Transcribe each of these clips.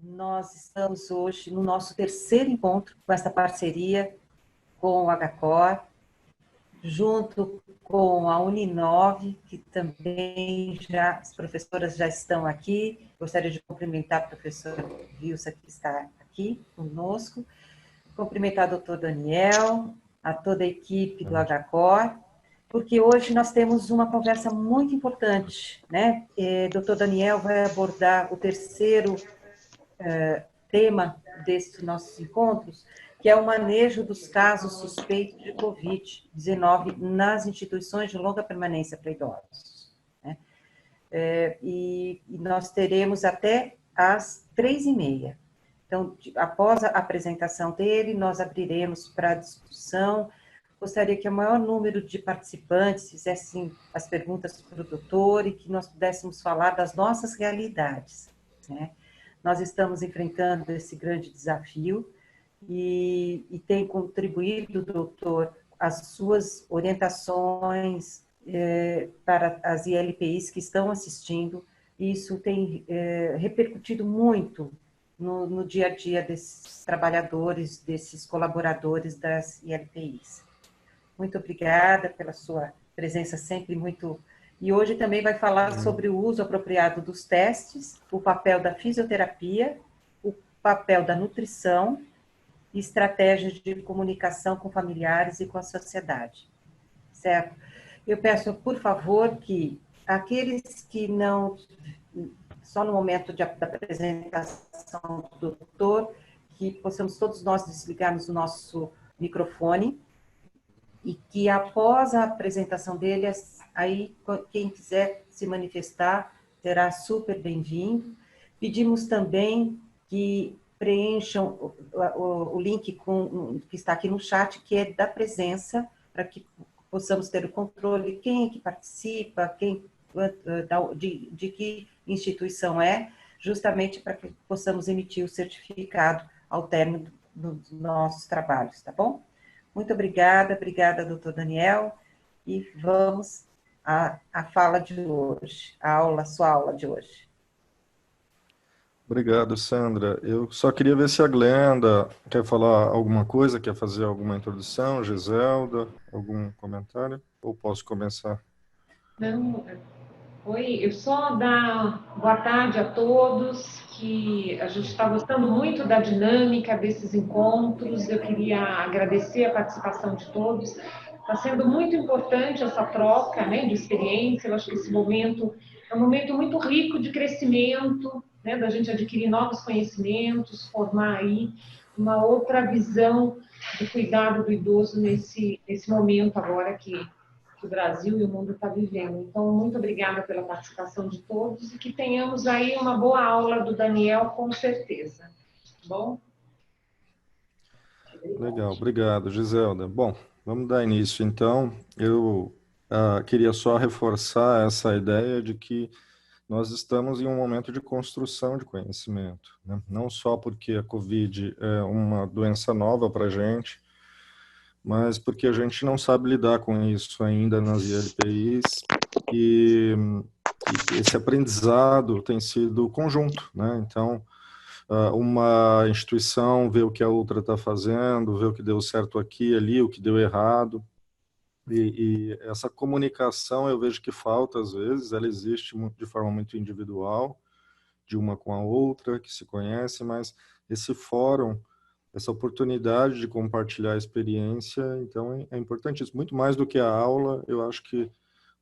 Nós estamos hoje no nosso terceiro encontro com essa parceria com o HCOR, junto com a Uninove, que também as professoras já estão aqui. Gostaria de cumprimentar a professora Vilsa, que está aqui conosco, cumprimentar o doutor Daniel, a toda a equipe do HCOR, porque hoje nós temos uma conversa muito importante, né? Doutor Daniel vai abordar o terceiro tema desses nossos encontros, que é o manejo dos casos suspeitos de Covid-19 nas instituições de longa permanência para idosos, né? E nós teremos até às 3h30. Então, após a apresentação dele, nós abriremos para a discussão. Gostaria que o maior número de participantes fizessem as perguntas para o doutor e que nós pudéssemos falar das nossas realidades, né? Nós estamos enfrentando esse grande desafio e tem contribuído, doutor, as suas orientações para as ILPIs que estão assistindo, e isso tem repercutido muito no dia a dia desses trabalhadores, desses colaboradores das ILPIs. Muito obrigada pela sua presença sempre muito... E hoje também vai falar sobre o uso apropriado dos testes, o papel da fisioterapia, o papel da nutrição e estratégias de comunicação com familiares e com a sociedade. Certo? Eu peço, por favor, que aqueles que não... Só no momento da apresentação do doutor, que possamos todos nós desligarmos o nosso microfone e que após a apresentação dele, aí quem quiser se manifestar será super bem-vindo. Pedimos também que preencham o link que está aqui no chat, que é da presença, para que possamos ter o controle, quem é que participa, de que instituição é, justamente para que possamos emitir o certificado ao término dos nossos trabalhos, tá bom? Muito obrigada, doutor Daniel, e vamos à fala de hoje, sua aula de hoje. Obrigado, Sandra. Eu só queria ver se a Glenda quer falar alguma coisa, quer fazer alguma introdução, Giselda, algum comentário, ou posso começar? Não, oi, eu só dar boa tarde a todos, que a gente está gostando muito da dinâmica desses encontros, eu queria agradecer a participação de todos, está sendo muito importante essa troca, né, de experiência, eu acho que esse momento é um momento muito rico de crescimento, né, da gente adquirir novos conhecimentos, formar aí uma outra visão do cuidado do idoso nesse momento agora que o Brasil e o mundo está vivendo. Então, muito obrigada pela participação de todos e que tenhamos aí uma boa aula do Daniel, com certeza. Tá bom? Legal, obrigado, Giselda. Bom, vamos dar início, então. Eu queria só reforçar essa ideia de que nós estamos em um momento de construção de conhecimento, né? Não só porque a Covid é uma doença nova para a gente, mas porque a gente não sabe lidar com isso ainda nas ILPIs, e esse aprendizado tem sido conjunto, né? Então, uma instituição vê o que a outra está fazendo, vê o que deu certo aqui, ali, o que deu errado, e essa comunicação eu vejo que falta às vezes, ela existe de forma muito individual, de uma com a outra, que se conhece, mas esse fórum, essa oportunidade de compartilhar a experiência, então é importante isso. Muito mais do que a aula, eu acho que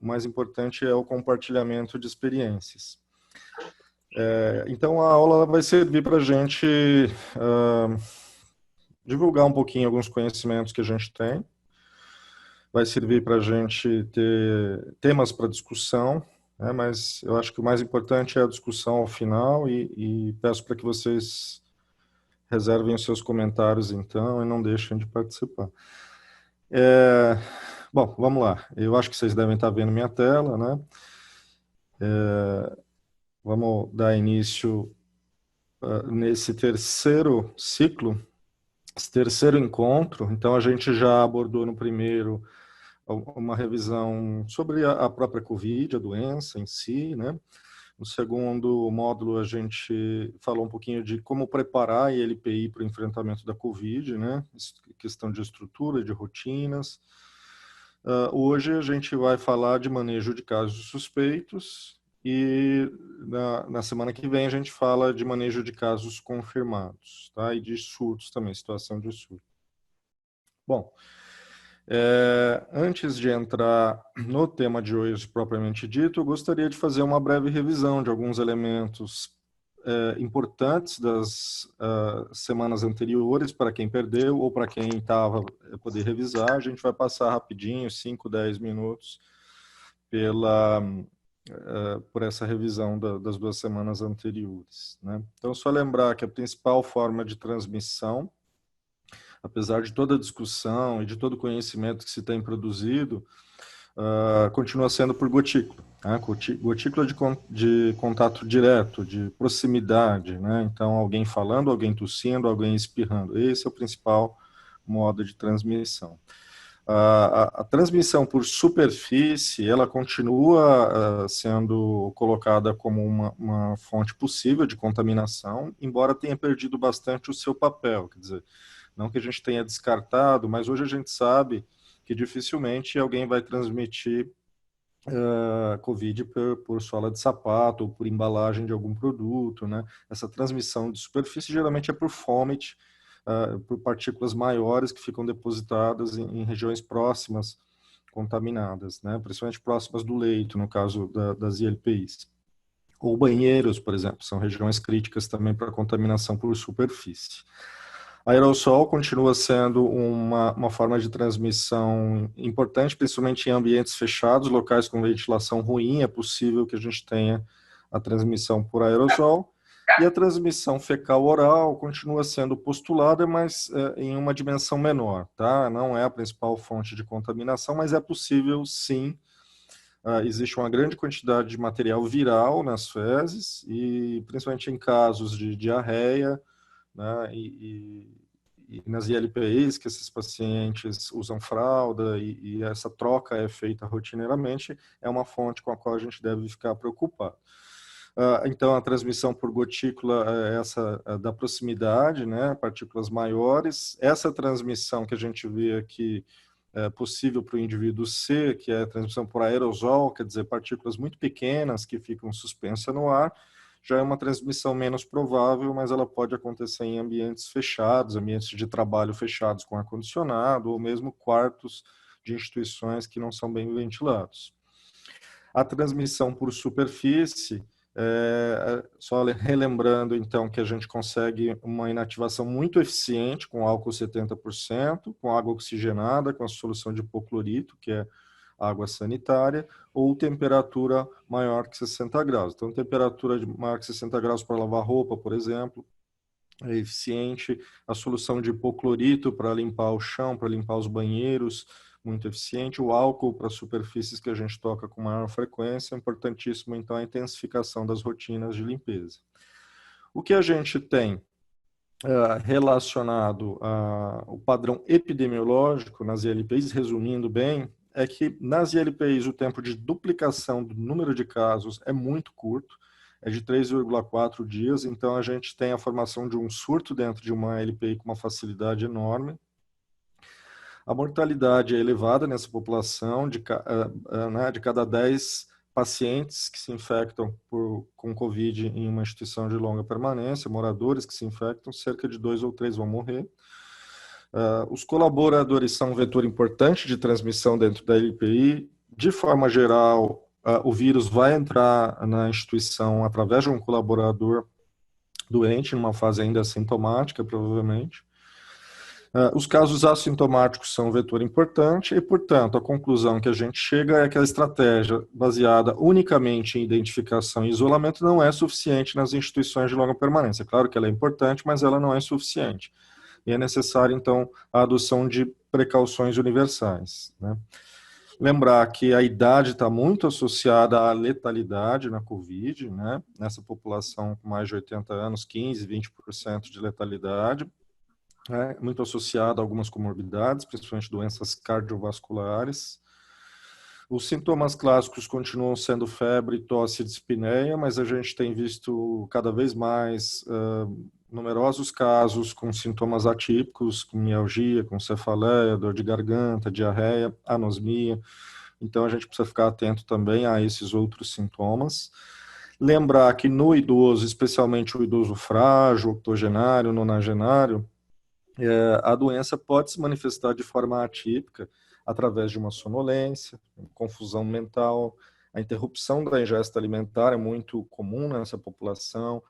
o mais importante é o compartilhamento de experiências. Então a aula vai servir para a gente divulgar um pouquinho alguns conhecimentos que a gente tem, vai servir para a gente ter temas para discussão, né, mas eu acho que o mais importante é a discussão ao final e peço para que vocês reservem os seus comentários, então, e não deixem de participar. Bom, vamos lá. Eu acho que vocês devem estar vendo minha tela, né? Vamos dar início nesse terceiro ciclo, esse terceiro encontro. Então, a gente já abordou no primeiro uma revisão sobre a própria Covid, a doença em si, né? No segundo módulo, a gente falou um pouquinho de como preparar a ILPI para o enfrentamento da Covid, né? Questão de estrutura, de rotinas. Hoje a gente vai falar de manejo de casos suspeitos e na semana que vem a gente fala de manejo de casos confirmados, tá? E de surtos também, situação de surto. Bom, antes de entrar no tema de hoje propriamente dito, eu gostaria de fazer uma breve revisão de alguns elementos importantes das semanas anteriores, para quem perdeu ou para quem estava poder revisar. A gente vai passar rapidinho, 5, 10 minutos, por essa revisão das 2 semanas anteriores, né? Então, só lembrar que a principal forma de transmissão, apesar de toda a discussão e de todo o conhecimento que se tem produzido, continua sendo por gotícula, né? Gotícula de contato direto, de proximidade, né? Então, alguém falando, alguém tossindo, alguém espirrando. Esse é o principal modo de transmissão. A transmissão por superfície, ela continua sendo colocada como uma fonte possível de contaminação, embora tenha perdido bastante o seu papel, quer dizer, não que a gente tenha descartado, mas hoje a gente sabe que dificilmente alguém vai transmitir Covid por sola de sapato ou por embalagem de algum produto, né? Essa transmissão de superfície geralmente é por fômite, por partículas maiores que ficam depositadas em regiões próximas contaminadas, né? Principalmente próximas do leito, no caso das ILPIs. Ou banheiros, por exemplo, são regiões críticas também para contaminação por superfície. Aerossol continua sendo uma forma de transmissão importante, principalmente em ambientes fechados, locais com ventilação ruim, é possível que a gente tenha a transmissão por aerossol. E a transmissão fecal-oral continua sendo postulada, mas em uma dimensão menor, tá? Não é a principal fonte de contaminação, mas é possível, sim. Existe uma grande quantidade de material viral nas fezes, e principalmente em casos de diarreia, né, e nas ILPIs, que esses pacientes usam fralda e essa troca é feita rotineiramente, é uma fonte com a qual a gente deve ficar preocupado. Então, a transmissão por gotícula é essa da proximidade, né, partículas maiores. Essa transmissão que a gente vê aqui é possível para o indivíduo C, que é a transmissão por aerosol, quer dizer, partículas muito pequenas que ficam suspensas no ar, já é uma transmissão menos provável, mas ela pode acontecer em ambientes fechados, ambientes de trabalho fechados com ar-condicionado, ou mesmo quartos de instituições que não são bem ventilados. A transmissão por superfície, só relembrando então que a gente consegue uma inativação muito eficiente com álcool 70%, com água oxigenada, com a solução de hipoclorito, que é água sanitária, ou temperatura maior que 60 graus. Então, temperatura maior que 60 graus para lavar roupa, por exemplo, é eficiente. A solução de hipoclorito para limpar o chão, para limpar os banheiros, muito eficiente. O álcool para superfícies que a gente toca com maior frequência, é importantíssimo, então, a intensificação das rotinas de limpeza. O que a gente tem relacionado ao padrão epidemiológico nas ILPIs, resumindo bem, é que nas ILPIs o tempo de duplicação do número de casos é muito curto, é de 3,4 dias, então a gente tem a formação de um surto dentro de uma ILPI com uma facilidade enorme. A mortalidade é elevada nessa população, de cada 10 pacientes que se infectam com Covid em uma instituição de longa permanência, moradores que se infectam, cerca de 2 ou 3 vão morrer. Os colaboradores são um vetor importante de transmissão dentro da ILPI. De forma geral, o vírus vai entrar na instituição através de um colaborador doente, numa fase ainda assintomática, provavelmente. Os casos assintomáticos são um vetor importante e, portanto, a conclusão que a gente chega é que a estratégia baseada unicamente em identificação e isolamento não é suficiente nas instituições de longa permanência. Claro que ela é importante, mas ela não é suficiente. E é necessário, então, a adoção de precauções universais, né? Lembrar que a idade está muito associada à letalidade na Covid, né? Nessa população com mais de 80 anos, 15%, 20% de letalidade, muito associada a algumas comorbidades, principalmente doenças cardiovasculares. Os sintomas clássicos continuam sendo febre, tosse e dispneia, mas a gente tem visto cada vez mais numerosos casos com sintomas atípicos, com mialgia, com cefaleia, dor de garganta, diarreia, anosmia. Então, a gente precisa ficar atento também a esses outros sintomas. Lembrar que no idoso, especialmente o idoso frágil, octogenário, nonagenário, a doença pode se manifestar de forma atípica, através de uma sonolência, confusão mental, a interrupção da ingesta alimentar é muito comum nessa população,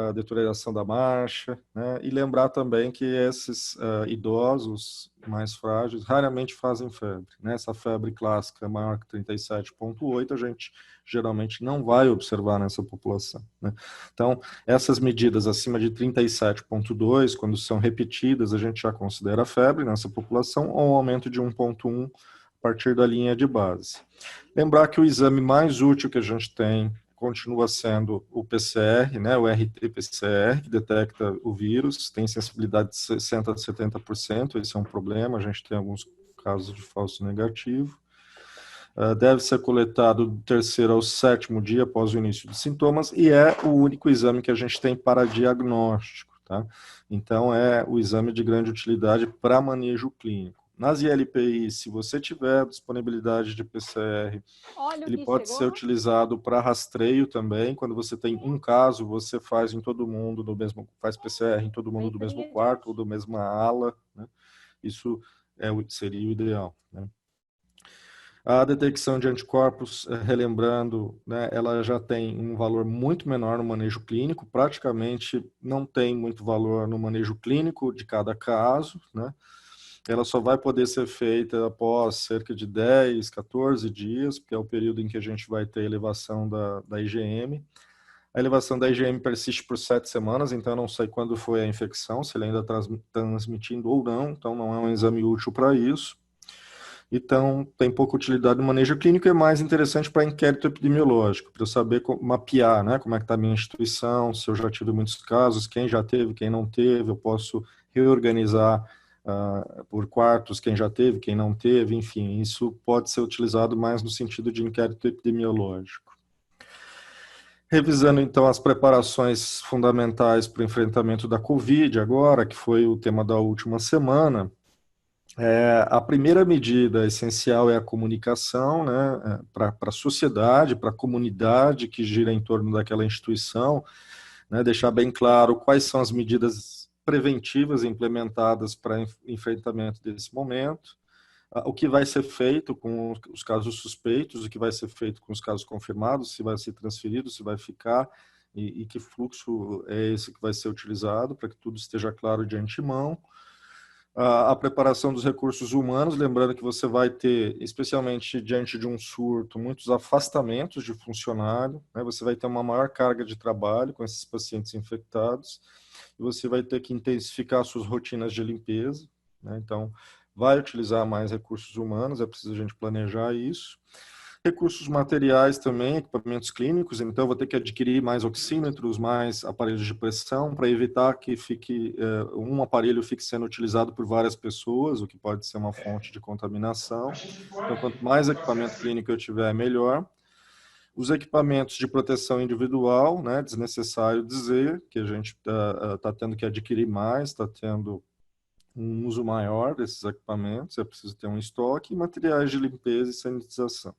a deterioração da marcha, né? E lembrar também que esses idosos mais frágeis raramente fazem febre, né? Essa febre clássica maior que 37,8 a gente geralmente não vai observar nessa população, né? Então, essas medidas acima de 37,2, quando são repetidas, a gente já considera febre nessa população, ou um aumento de 1,1 a partir da linha de base. Lembrar que o exame mais útil que a gente tem continua sendo o PCR, né, o RT-PCR, que detecta o vírus, tem sensibilidade de 60% a 70%, esse é um problema, a gente tem alguns casos de falso negativo. Deve ser coletado do 3º ao 7º dia após o início dos sintomas e é o único exame que a gente tem para diagnóstico, tá? Então, é o exame de grande utilidade para manejo clínico. Nas ILPI, se você tiver disponibilidade de PCR, ele pode ser utilizado para rastreio também. Quando você tem um caso, você faz em todo mundo do mesmo, faz PCR em todo mundo do mesmo quarto ou da mesma ala, né? Isso seria o ideal, né? A detecção de anticorpos, relembrando, né, ela já tem um valor muito menor no manejo clínico, praticamente não tem muito valor no manejo clínico de cada caso, né? Ela só vai poder ser feita após cerca de 10, 14 dias, porque é o período em que a gente vai ter a elevação da IgM. A elevação da IgM persiste por 7 semanas, então eu não sei quando foi a infecção, se ele ainda está transmitindo ou não, então não é um exame útil para isso. Então, tem pouca utilidade no manejo clínico e é mais interessante para inquérito epidemiológico, para eu saber mapear, né, como é que está a minha instituição, se eu já tive muitos casos, quem já teve, quem não teve, eu posso reorganizar por quartos quem já teve, quem não teve, enfim, isso pode ser utilizado mais no sentido de inquérito epidemiológico. Revisando, então, as preparações fundamentais para o enfrentamento da Covid agora, que foi o tema da última semana, a primeira medida essencial é a comunicação, né, para a sociedade, para a comunidade que gira em torno daquela instituição, né, deixar bem claro quais são as medidas preventivas implementadas para enfrentamento desse momento, o que vai ser feito com os casos suspeitos, o que vai ser feito com os casos confirmados, se vai ser transferido, se vai ficar, e que fluxo é esse que vai ser utilizado, para que tudo esteja claro de antemão. A preparação dos recursos humanos, lembrando que você vai ter, especialmente diante de um surto, muitos afastamentos de funcionário, né? Você vai ter uma maior carga de trabalho com esses pacientes infectados, e você vai ter que intensificar suas rotinas de limpeza, né? Então, vai utilizar mais recursos humanos, é preciso a gente planejar isso. Recursos materiais também, equipamentos clínicos, então eu vou ter que adquirir mais oxímetros, mais aparelhos de pressão, para evitar que um aparelho fique sendo utilizado por várias pessoas, o que pode ser uma fonte de contaminação. Então, quanto mais equipamento clínico eu tiver, melhor. Os equipamentos de proteção individual, né, desnecessário dizer que a gente está tendo que adquirir mais, está tendo um uso maior desses equipamentos, é preciso ter um estoque, e materiais de limpeza e sanitização.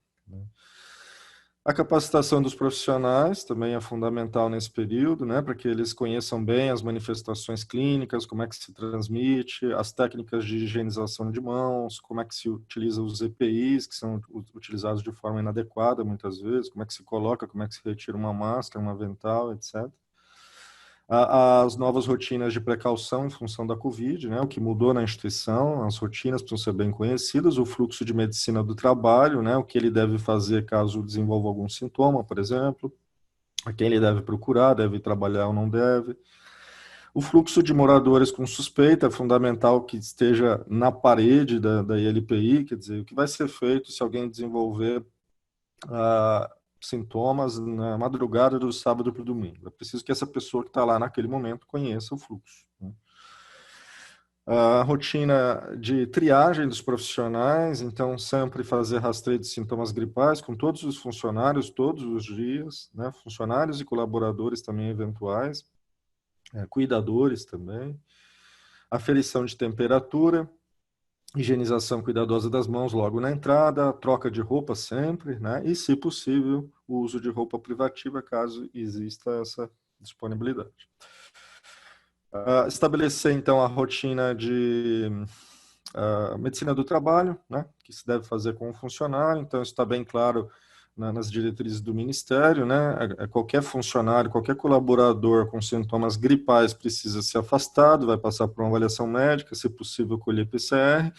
A capacitação dos profissionais também é fundamental nesse período, né, para que eles conheçam bem as manifestações clínicas, como é que se transmite, as técnicas de higienização de mãos, como é que se utiliza os EPIs, que são utilizados de forma inadequada muitas vezes, como é que se coloca, como é que se retira uma máscara, um avental, etc. As novas rotinas de precaução em função da Covid, né, o que mudou na instituição, as rotinas precisam ser bem conhecidas, o fluxo de medicina do trabalho, né, o que ele deve fazer caso desenvolva algum sintoma, por exemplo, a quem ele deve procurar, deve trabalhar ou não deve. O fluxo de moradores com suspeita é fundamental que esteja na parede da ILPI, quer dizer, o que vai ser feito se alguém desenvolver sintomas na madrugada do sábado para o domingo. É preciso que essa pessoa que está lá naquele momento conheça o fluxo, né? A rotina de triagem dos profissionais, então sempre fazer rastreio de sintomas gripais com todos os funcionários, todos os dias, né? Funcionários e colaboradores também eventuais, cuidadores também. Aferição de temperatura, higienização cuidadosa das mãos logo na entrada, troca de roupa sempre, né? E, se possível, o uso de roupa privativa, caso exista essa disponibilidade. Estabelecer, então, a rotina de medicina do trabalho, né, que se deve fazer com o funcionário. Então, isso está bem claro nas diretrizes do Ministério, né? Qualquer funcionário, qualquer colaborador com sintomas gripais precisa ser afastado, vai passar por uma avaliação médica, se possível colher PCR,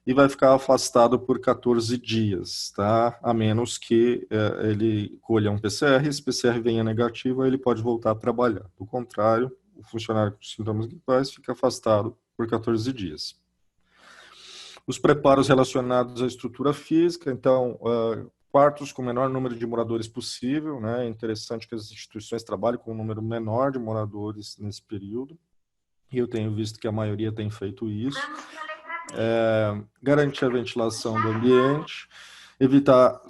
e vai ficar afastado por 14 dias, tá? A menos que ele colha um PCR, e esse PCR venha negativo, aí ele pode voltar a trabalhar. Do contrário, o funcionário com sintomas gripais fica afastado por 14 dias. Os preparos relacionados à estrutura física, então, quartos com o menor número de moradores possível, né? É interessante que as instituições trabalhem com um número menor de moradores nesse período, e eu tenho visto que a maioria tem feito isso. Garantir a ventilação do ambiente, evitar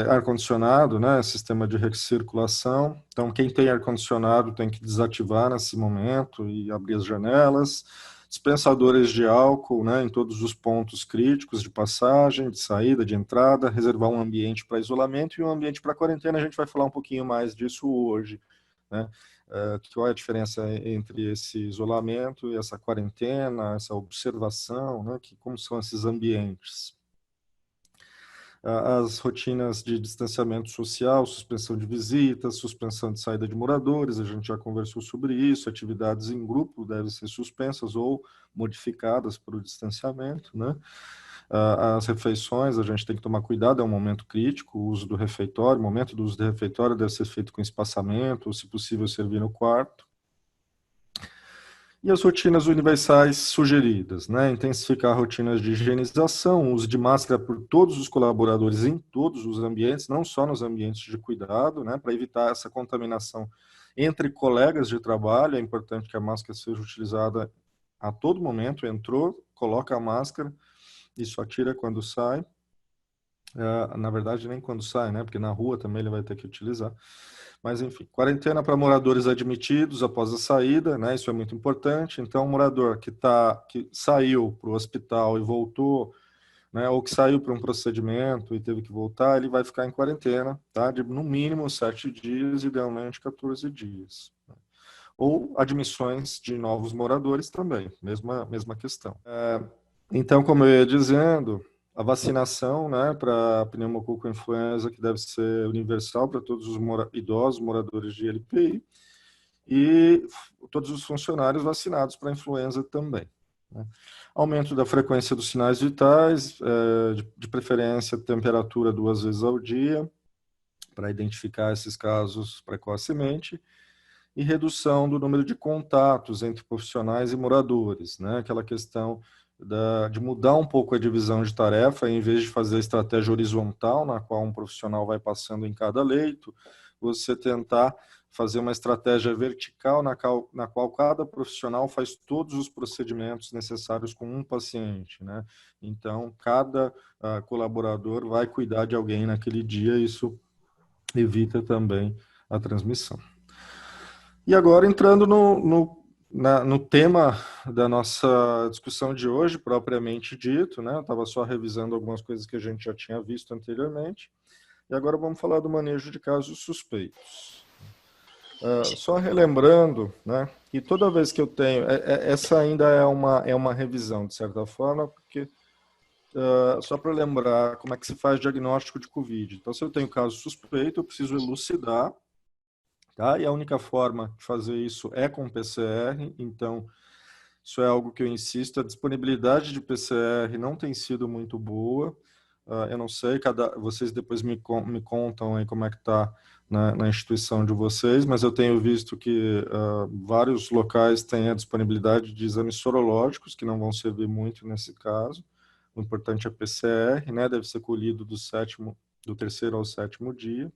ar-condicionado, né, sistema de recirculação. Então, quem tem ar-condicionado tem que desativar nesse momento e abrir as janelas. Dispensadores de álcool, né, em todos os pontos críticos de passagem, de saída, de entrada, reservar um ambiente para isolamento e um ambiente para quarentena. A gente vai falar um pouquinho mais disso hoje, né? Qual é a diferença entre esse isolamento e essa quarentena, essa observação, né? Como são esses ambientes. As rotinas de distanciamento social, suspensão de visitas, suspensão de saída de moradores, a gente já conversou sobre isso, atividades em grupo devem ser suspensas ou modificadas para o distanciamento, né? As refeições, a gente tem que tomar cuidado, é um momento crítico, o uso do refeitório, o momento do uso do refeitório deve ser feito com espaçamento, ou, se possível, servir no quarto. E as rotinas universais sugeridas, né? Intensificar rotinas de higienização, uso de máscara por todos os colaboradores em todos os ambientes, não só nos ambientes de cuidado, né? Para evitar essa contaminação entre colegas de trabalho. É importante que a máscara seja utilizada a todo momento. Entrou, coloca a máscara e só tira quando sai. Na verdade, nem quando sai, né? Porque na rua também ele vai ter que utilizar. Mas, enfim, quarentena para moradores admitidos após a saída, né? Isso é muito importante. Então, o morador que saiu para o hospital e voltou, né? Ou que saiu para um procedimento e teve que voltar, ele vai ficar em quarentena, tá? De, no mínimo, 7 dias, idealmente 14 dias. Ou admissões de novos moradores também, mesma questão. Então, como eu ia dizendo, a vacinação, né, para pneumococo influenza, que deve ser universal para todos os idosos moradores de LPI, e todos os funcionários vacinados para influenza também, né? Aumento da frequência dos sinais vitais, de preferência temperatura 2 vezes ao dia, para identificar esses casos precocemente, e redução do número de contatos entre profissionais e moradores, né? Aquela questão de mudar um pouco a divisão de tarefa, em vez de fazer a estratégia horizontal, na qual um profissional vai passando em cada leito, você tentar fazer uma estratégia vertical, na qual cada profissional faz todos os procedimentos necessários com um paciente, né? Então, cada colaborador vai cuidar de alguém naquele dia, isso evita também a transmissão. E agora, entrando no tema da nossa discussão de hoje, propriamente dito, né? Eu estava só revisando algumas coisas que a gente já tinha visto anteriormente, e agora vamos falar do manejo de casos suspeitos. Só relembrando, né, que toda vez que eu tenho... essa ainda é uma revisão, de certa forma, porque... só para lembrar como é que se faz diagnóstico de COVID. Então, se eu tenho caso suspeito, eu preciso elucidar, tá? E a única forma de fazer isso é com PCR, então isso é algo que eu insisto. A disponibilidade de PCR não tem sido muito boa. Eu não sei, vocês depois me contam aí como é que está na instituição de vocês, mas eu tenho visto que vários locais têm a disponibilidade de exames sorológicos, que não vão servir muito nesse caso. O importante é PCR, né? Deve ser colhido do 3º ao 7º dia.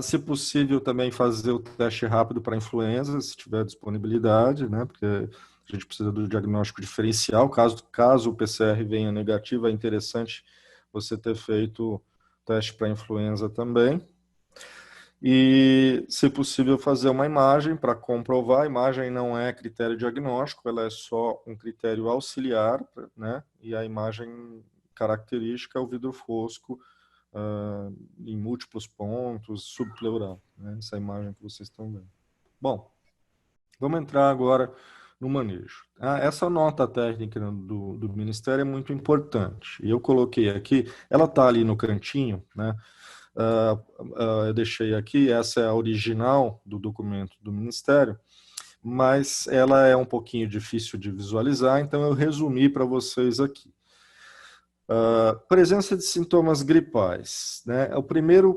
Se possível, também fazer o teste rápido para influenza, se tiver disponibilidade, né? Porque A gente precisa do diagnóstico diferencial. Caso o PCR venha negativo, é interessante você ter feito teste para influenza também. E, se possível, fazer uma imagem para comprovar. A imagem não é critério diagnóstico, ela é só um critério auxiliar, né? E a imagem característica é o vidro fosco em múltiplos pontos, subpleural, né? Essa imagem que vocês estão vendo. Bom, vamos entrar agora no manejo. Essa nota técnica do Ministério é muito importante. E eu coloquei aqui, ela está ali no cantinho, né? Eu deixei aqui, essa é a original do documento do Ministério, mas ela é um pouquinho difícil de visualizar, então eu resumi para vocês aqui. Presença de sintomas gripais, né?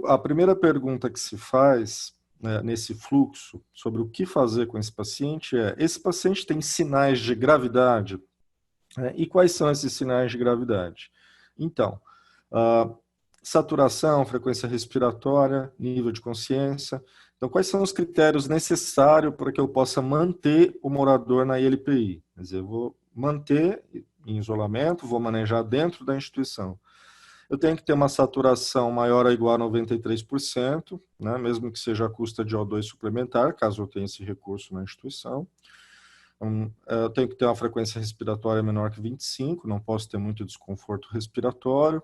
A primeira pergunta que se faz, né, nesse fluxo sobre o que fazer com esse paciente esse paciente tem sinais de gravidade? E quais são esses sinais de gravidade? Então, saturação, frequência respiratória, nível de consciência. Então, quais são os critérios necessários para que eu possa manter o morador na ILPI? Quer dizer, eu vou manter em isolamento, vou manejar dentro da instituição. Eu tenho que ter uma saturação maior ou igual a 93%, né, mesmo que seja a custa de O2 suplementar, caso eu tenha esse recurso na instituição. Eu tenho que ter uma frequência respiratória menor que 25, não posso ter muito desconforto respiratório.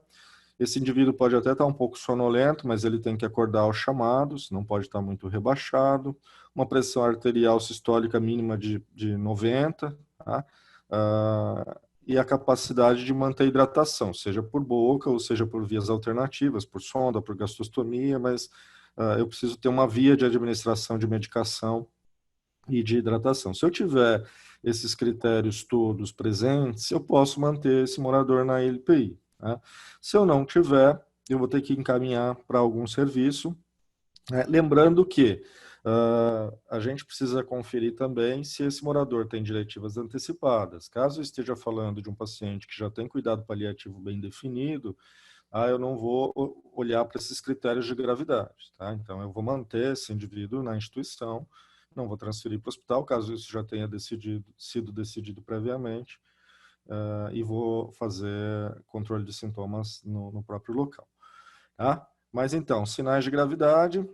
Esse indivíduo pode até estar um pouco sonolento, mas ele tem que acordar aos chamados, não pode estar muito rebaixado. Uma pressão arterial sistólica mínima de 90, tá? E a capacidade de manter a hidratação, seja por boca ou seja por vias alternativas, por sonda, por gastrostomia, mas eu preciso ter uma via de administração de medicação e de hidratação. Se eu tiver esses critérios todos presentes, eu posso manter esse morador na ILPI. Tá? Se eu não tiver, eu vou ter que encaminhar para algum serviço, né? Lembrando que a gente precisa conferir também se esse morador tem diretivas antecipadas. Caso eu esteja falando de um paciente que já tem cuidado paliativo bem definido, eu não vou olhar para esses critérios de gravidade. Tá? Então, eu vou manter esse indivíduo na instituição, não vou transferir para o hospital, caso isso já tenha sido decidido previamente, e vou fazer controle de sintomas no próprio local. Tá? Mas, então, sinais de gravidade...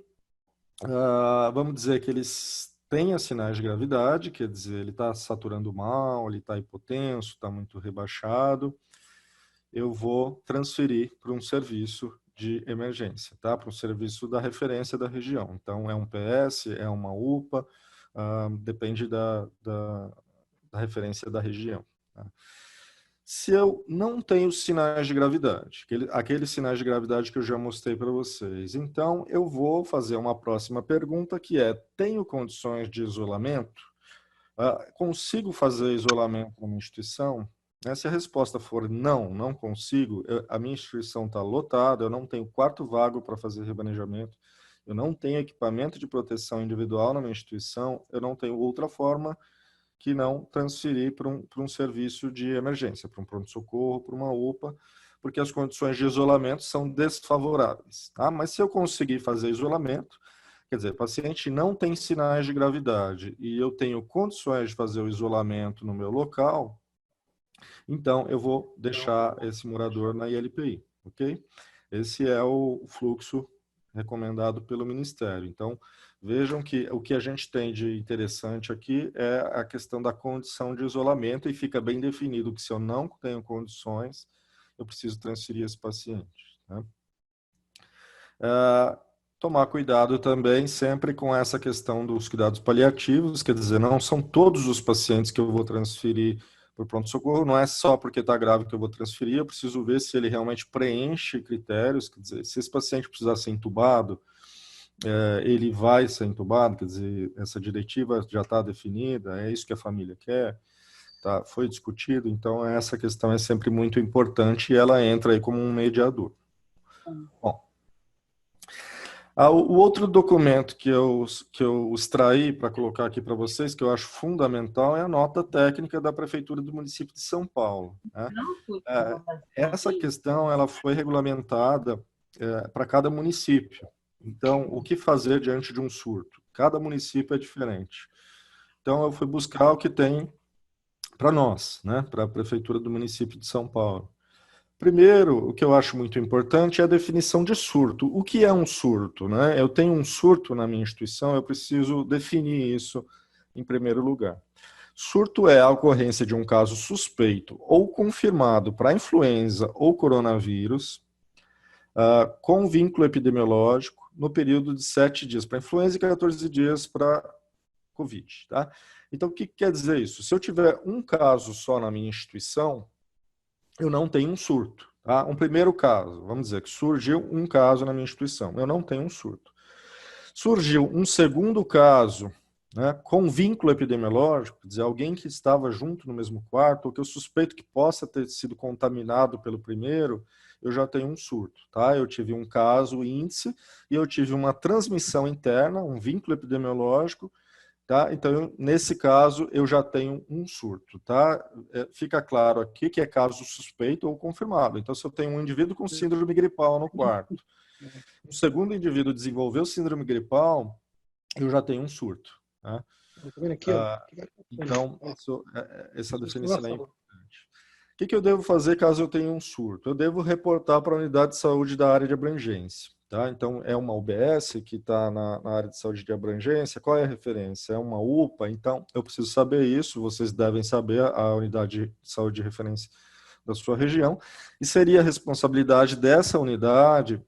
vamos dizer que eles têm sinais de gravidade, quer dizer, ele está saturando mal, ele está hipotenso, está muito rebaixado, eu vou transferir para um serviço de emergência, tá? Para um serviço da referência da região. Então, é um PS, é uma UPA, depende da referência da região. Tá? Se eu não tenho sinais de gravidade, aqueles sinais de gravidade que eu já mostrei para vocês, então eu vou fazer uma próxima pergunta que é: tenho condições de isolamento? Consigo fazer isolamento na minha instituição? Se a resposta for não, não consigo, a minha instituição está lotada, eu não tenho quarto vago para fazer remanejamento, eu não tenho equipamento de proteção individual na minha instituição, eu não tenho outra forma que não transferir para um serviço de emergência, para um pronto-socorro, para uma UPA, porque as condições de isolamento são desfavoráveis. Tá? Mas se eu conseguir fazer isolamento, quer dizer, o paciente não tem sinais de gravidade e eu tenho condições de fazer o isolamento no meu local, então eu vou deixar esse morador na ILPI, ok? Esse é o fluxo recomendado pelo Ministério. Então, vejam que o que a gente tem de interessante aqui é a questão da condição de isolamento e fica bem definido que se eu não tenho condições, eu preciso transferir esse paciente. Né? Tomar cuidado também sempre com essa questão dos cuidados paliativos, quer dizer, não são todos os pacientes que eu vou transferir para o pronto-socorro, não é só porque está grave que eu vou transferir, eu preciso ver se ele realmente preenche critérios, quer dizer, se esse paciente precisar ser entubado, ele vai ser entubado, quer dizer, essa diretiva já está definida, é isso que a família quer, tá? Foi discutido, então essa questão é sempre muito importante e ela entra aí como um mediador. Bom, o outro documento que eu extraí para colocar aqui para vocês, que eu acho fundamental, é a nota técnica da Prefeitura do município de São Paulo. Né? Essa questão ela foi regulamentada para cada município. Então, o que fazer diante de um surto? Cada município é diferente. Então, eu fui buscar o que tem para nós, né, para a Prefeitura do município de São Paulo. Primeiro, o que eu acho muito importante é a definição de surto. O que é um surto, né? Eu tenho um surto na minha instituição, eu preciso definir isso em primeiro lugar. Surto é a ocorrência de um caso suspeito ou confirmado para influenza ou coronavírus, com vínculo epidemiológico, no período de 7 dias para influenza e 14 dias para Covid. Tá? Então, o que quer dizer isso? Se eu tiver um caso só na minha instituição, eu não tenho um surto. Tá? Um primeiro caso, vamos dizer que surgiu um caso na minha instituição, eu não tenho um surto. Surgiu um segundo caso, né, com vínculo epidemiológico, quer dizer, alguém que estava junto no mesmo quarto, ou que eu suspeito que possa ter sido contaminado pelo primeiro, eu já tenho um surto. Tá? Eu tive um caso índice e eu tive uma transmissão interna, um vínculo epidemiológico. Tá? Então, nesse caso, eu já tenho um surto. Tá? Fica claro aqui que é caso suspeito ou confirmado. Então, se eu tenho um indivíduo com síndrome gripal no quarto, um segundo indivíduo desenvolveu síndrome gripal, eu já tenho um surto. Tá? Então, essa definição é importante. O que eu devo fazer caso eu tenha um surto? Eu devo reportar para a unidade de saúde da área de abrangência. Tá? Então, é uma UBS que está na área de saúde de abrangência. Qual é a referência? É uma UPA? Então, eu preciso saber isso. Vocês devem saber a unidade de saúde de referência da sua região. E seria a responsabilidade dessa unidade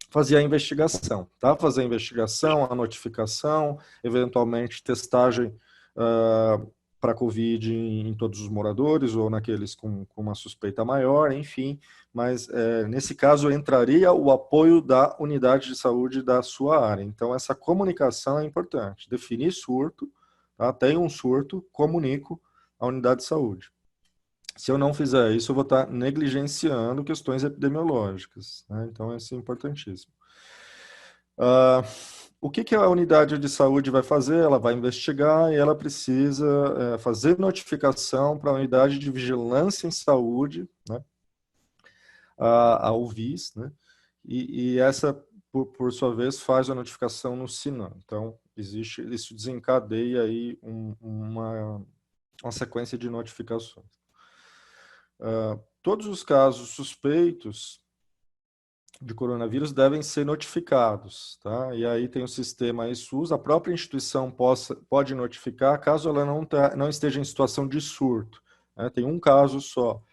fazer a investigação. Tá? Fazer a investigação, a notificação, eventualmente testagem para Covid em todos os moradores ou naqueles com uma suspeita maior, enfim, mas nesse caso entraria o apoio da unidade de saúde da sua área. Então, essa comunicação é importante. Definir surto, tá? Tem um surto, comunico à unidade de saúde. Se eu não fizer isso, eu vou estar negligenciando questões epidemiológicas. Né? Então, isso é importantíssimo. O que a unidade de saúde vai fazer? Ela vai investigar e ela precisa fazer notificação para a unidade de vigilância em saúde, né? A UVIS, né? E essa, por sua vez, faz a notificação no SINAM. Então, isso desencadeia aí uma sequência de notificações. Todos os casos suspeitos de coronavírus devem ser notificados, tá? E aí tem o sistema SUS, a própria instituição pode notificar caso ela não esteja em situação de surto, né? Tem um caso só,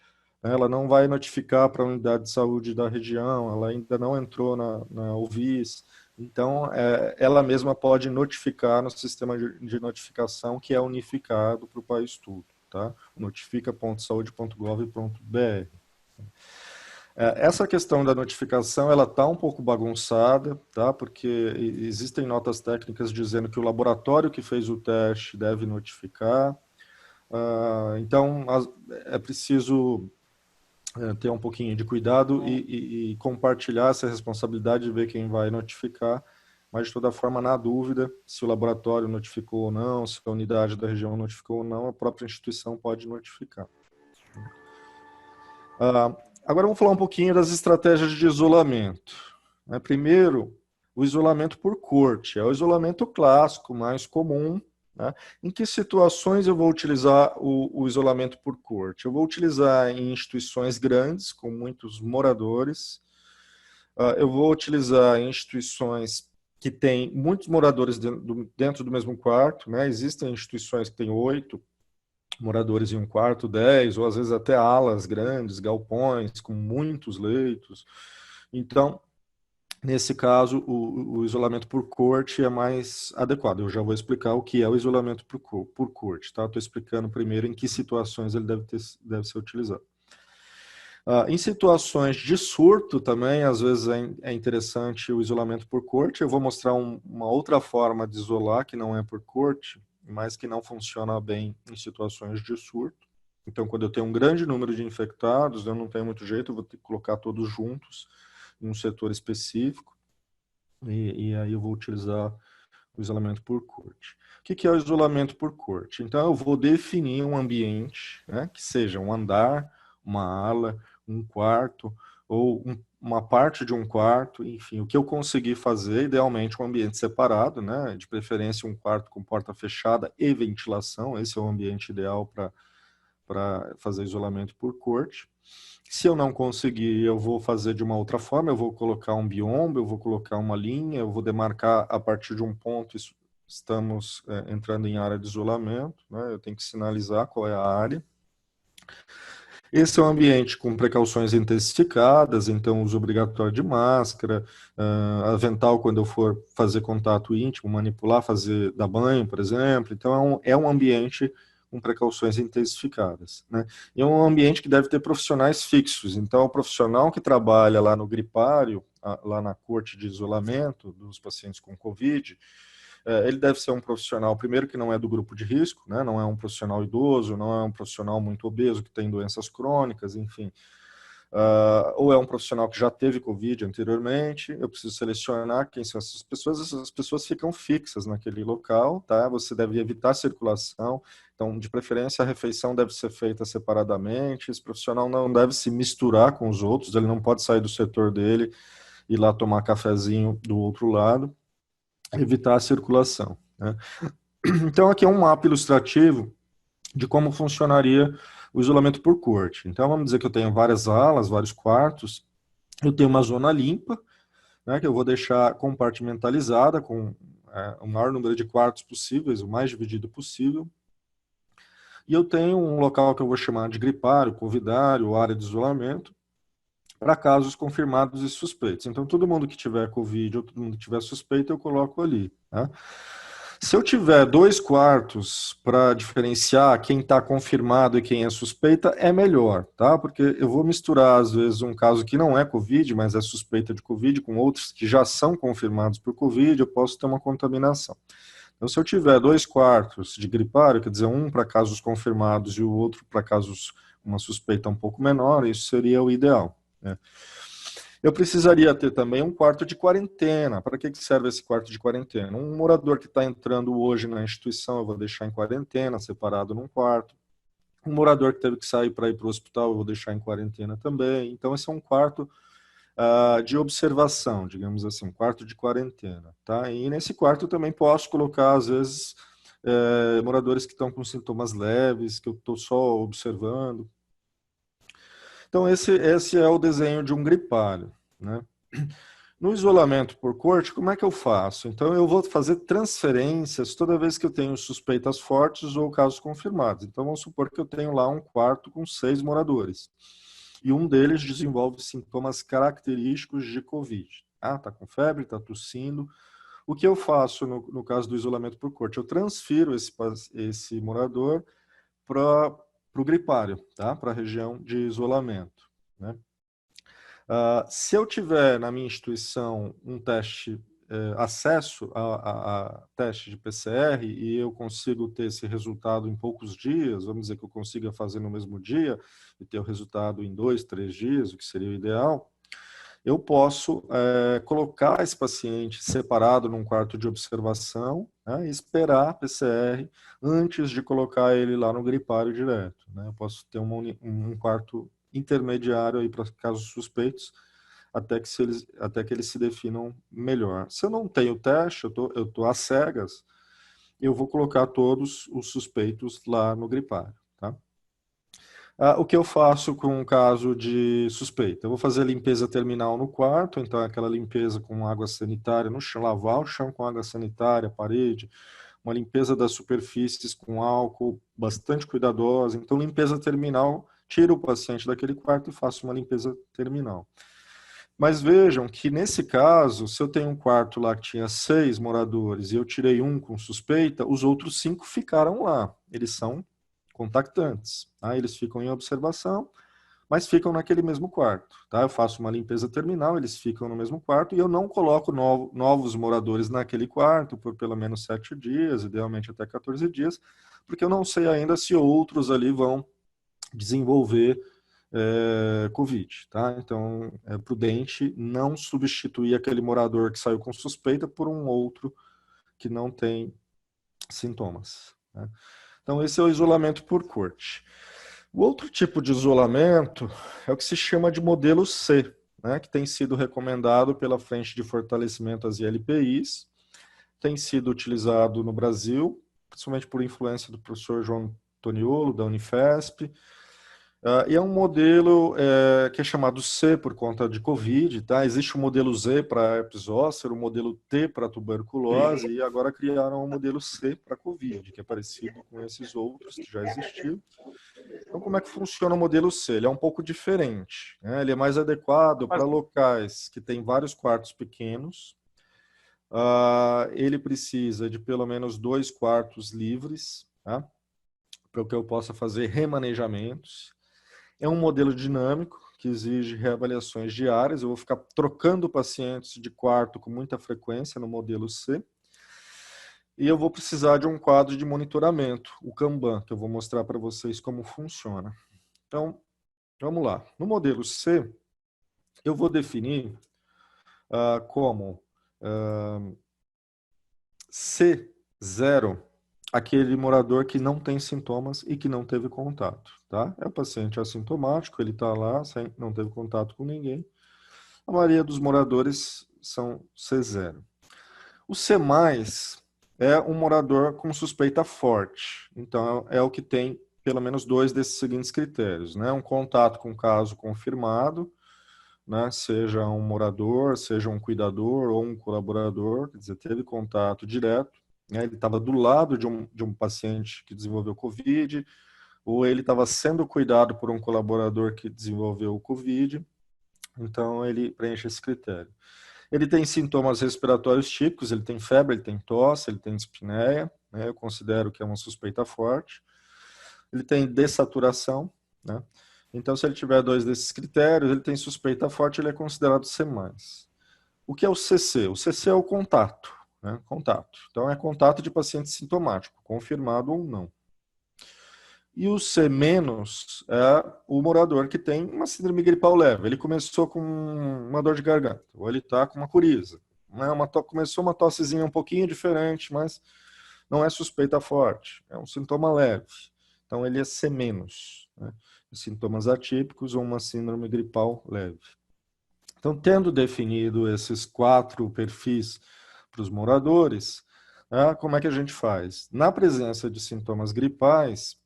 né? Ela não vai notificar para a unidade de saúde da região, ela ainda não entrou na UVIS, então ela mesma pode notificar no sistema de notificação que é unificado para o país todo, tá? notifica.saude.gov.br. Essa questão da notificação, ela está um pouco bagunçada, tá? Porque existem notas técnicas dizendo que o laboratório que fez o teste deve notificar. Então, é preciso ter um pouquinho de cuidado e compartilhar essa responsabilidade de ver quem vai notificar. Mas, de toda forma, na dúvida, se o laboratório notificou ou não, se a unidade da região notificou ou não, a própria instituição pode notificar. Agora vamos falar um pouquinho das estratégias de isolamento. Primeiro, o isolamento por corte. É o isolamento clássico, mais comum. Né? Em que situações eu vou utilizar o isolamento por corte? Eu vou utilizar em instituições grandes, com muitos moradores. Eu vou utilizar em instituições que têm muitos moradores dentro do mesmo quarto. Né? Existem instituições que têm 8 moradores em um quarto, 10, ou às vezes até alas grandes, galpões, com muitos leitos. Então, nesse caso, o isolamento por corte é mais adequado. Eu já vou explicar o que é o isolamento por corte, tá? Estou explicando primeiro em que situações ele deve ser utilizado. Em situações de surto também, às vezes é interessante o isolamento por corte. Eu vou mostrar uma outra forma de isolar, que não é por corte, mas que não funciona bem em situações de surto. Então, quando eu tenho um grande número de infectados, eu não tenho muito jeito, eu vou ter que colocar todos juntos em um setor específico, e aí eu vou utilizar o isolamento por corte. O que é o isolamento por corte? Então, eu vou definir um ambiente, né, que seja um andar, uma ala, um quarto, ou uma parte de um quarto, enfim, o que eu conseguir fazer, idealmente um ambiente separado, né, de preferência um quarto com porta fechada e ventilação, esse é o ambiente ideal para fazer isolamento por corte. Se eu não conseguir, eu vou fazer de uma outra forma, eu vou colocar um biombo, eu vou colocar uma linha, eu vou demarcar a partir de um ponto, estamos entrando em área de isolamento, né? Eu tenho que sinalizar qual é a área. Esse é um ambiente com precauções intensificadas, então uso obrigatório de máscara, avental quando eu for fazer contato íntimo, manipular, dar banho, por exemplo. Então é um ambiente com precauções intensificadas, né? E é um ambiente que deve ter profissionais fixos. Então o profissional que trabalha lá no gripário, lá na corte de isolamento dos pacientes com Covid, ele deve ser um profissional, primeiro, que não é do grupo de risco, né? Não é um profissional idoso, não é um profissional muito obeso, que tem doenças crônicas, enfim. Ou é um profissional que já teve Covid anteriormente. Eu preciso selecionar quem são essas pessoas ficam fixas naquele local, tá? Você deve evitar circulação, então, de preferência, a refeição deve ser feita separadamente, esse profissional não deve se misturar com os outros, ele não pode sair do setor dele e ir lá tomar cafezinho do outro lado, evitar a circulação, né? Então, aqui é um mapa ilustrativo de como funcionaria o isolamento por corte. Então, vamos dizer que eu tenho várias alas, vários quartos, eu tenho uma zona limpa, né, que eu vou deixar compartimentalizada com o maior número de quartos possíveis, o mais dividido possível, e eu tenho um local que eu vou chamar de gripário, covidário, área de isolamento, para casos confirmados e suspeitos. Então, todo mundo que tiver Covid ou todo mundo que tiver suspeito, eu coloco ali, tá? Se eu tiver 2 quartos para diferenciar quem está confirmado e quem é suspeita, é melhor, tá? Porque eu vou misturar, às vezes, um caso que não é Covid, mas é suspeita de Covid, com outros que já são confirmados por Covid, eu posso ter uma contaminação. Então, se eu tiver 2 quartos de gripário, quer dizer, um para casos confirmados e o outro para casos com uma suspeita um pouco menor, isso seria o ideal, né? Eu precisaria ter também um quarto de quarentena. Para que serve esse quarto de quarentena? Um morador que está entrando hoje na instituição, eu vou deixar em quarentena, separado num quarto. Um morador que teve que sair para ir para o hospital, eu vou deixar em quarentena também. Então, esse é um quarto de observação, digamos assim, um quarto de quarentena, tá? E nesse quarto eu também posso colocar, às vezes, moradores que estão com sintomas leves, que eu estou só observando. Então, esse é o desenho de um gripário, né? No isolamento por corte, como é que eu faço? Então, eu vou fazer transferências toda vez que eu tenho suspeitas fortes ou casos confirmados. Então, vamos supor que eu tenho lá um quarto com 6 moradores. E um deles desenvolve sintomas característicos de Covid. Tá com febre, tá tossindo. O que eu faço no caso do isolamento por corte? Eu transfiro esse morador para o gripário, tá? Para a região de isolamento, né? Se eu tiver na minha instituição um teste, acesso a teste de PCR e eu consigo ter esse resultado em poucos dias, vamos dizer que eu consiga fazer no mesmo dia e ter o resultado em 2, 3 dias, o que seria o ideal, eu posso colocar esse paciente separado num quarto de observação, né, e esperar a PCR antes de colocar ele lá no gripário direto, né? Eu posso ter um quarto intermediário aí para casos suspeitos até que eles se definam melhor. Se eu não tenho teste, eu tô às cegas, eu vou colocar todos os suspeitos lá no gripário, tá? O que eu faço com um caso de suspeita? Eu vou fazer a limpeza terminal no quarto, então aquela limpeza com água sanitária no chão, lavar o chão com água sanitária, parede, uma limpeza das superfícies com álcool, bastante cuidadosa. Então, limpeza terminal, tiro o paciente daquele quarto e faço uma limpeza terminal. Mas vejam que nesse caso, se eu tenho um quarto lá que tinha 6 moradores e eu tirei um com suspeita, os outros 5 ficaram lá. Eles são contactantes, tá? Eles ficam em observação, mas ficam naquele mesmo quarto, tá? Eu faço uma limpeza terminal, eles ficam no mesmo quarto e eu não coloco novos moradores naquele quarto por pelo menos 7 dias, idealmente até 14 dias, porque eu não sei ainda se outros ali vão desenvolver Covid, tá? Então, é prudente não substituir aquele morador que saiu com suspeita por um outro que não tem sintomas, né? Então, esse é o isolamento por corte. O outro tipo de isolamento é o que se chama de modelo C, né, que tem sido recomendado pela Frente de Fortalecimento às ILPIs, tem sido utilizado no Brasil, principalmente por influência do professor João Toniolo, da Unifesp. E é um modelo que é chamado C por conta de Covid, tá? Existe o modelo Z para herpes zoster, o modelo T para tuberculose, e agora criaram o modelo C para Covid, que é parecido com esses outros que já existiam. Então, como é que funciona o modelo C? Ele é um pouco diferente, né? Ele é mais adequado para locais que têm vários quartos pequenos. Ele precisa de pelo menos 2 quartos livres, tá? Para que eu possa fazer remanejamentos. É um modelo dinâmico que exige reavaliações diárias. Eu vou ficar trocando pacientes de quarto com muita frequência no modelo C. E eu vou precisar de um quadro de monitoramento, o Kanban, que eu vou mostrar para vocês como funciona. Então, vamos lá. No modelo C, eu vou definir como C0 aquele morador que não tem sintomas e que não teve contato, tá? É o paciente assintomático, ele está lá, não teve contato com ninguém. A maioria dos moradores são C0. O C+, é um morador com suspeita forte. Então, é o que tem pelo menos 2 desses seguintes critérios, né? Um contato com caso confirmado, né? Seja um morador, seja um cuidador ou um colaborador, quer dizer, teve contato direto. Ele estava do lado de um paciente que desenvolveu Covid, ou ele estava sendo cuidado por um colaborador que desenvolveu o Covid. Então, ele preenche esse critério. Ele tem sintomas respiratórios típicos, ele tem febre, ele tem tosse, ele tem dispneia, né? Eu considero que é uma suspeita forte. Ele tem dessaturação, né? Então, se ele tiver 2 desses critérios, ele tem suspeita forte, ele é considerado C+. O que é o CC? O CC é o contato. Né? Contato. Então, é contato de paciente sintomático, confirmado ou não. E o C- é o morador que tem uma síndrome gripal leve. Ele começou com uma dor de garganta, ou ele está com uma coriza. Né? Começou uma tossezinha um pouquinho diferente, mas não é suspeita forte. É um sintoma leve. Então, ele é C-, né? Sintomas atípicos ou uma síndrome gripal leve. Então, tendo definido esses 4 perfis para os moradores, como é que a gente faz? Na presença de sintomas gripais,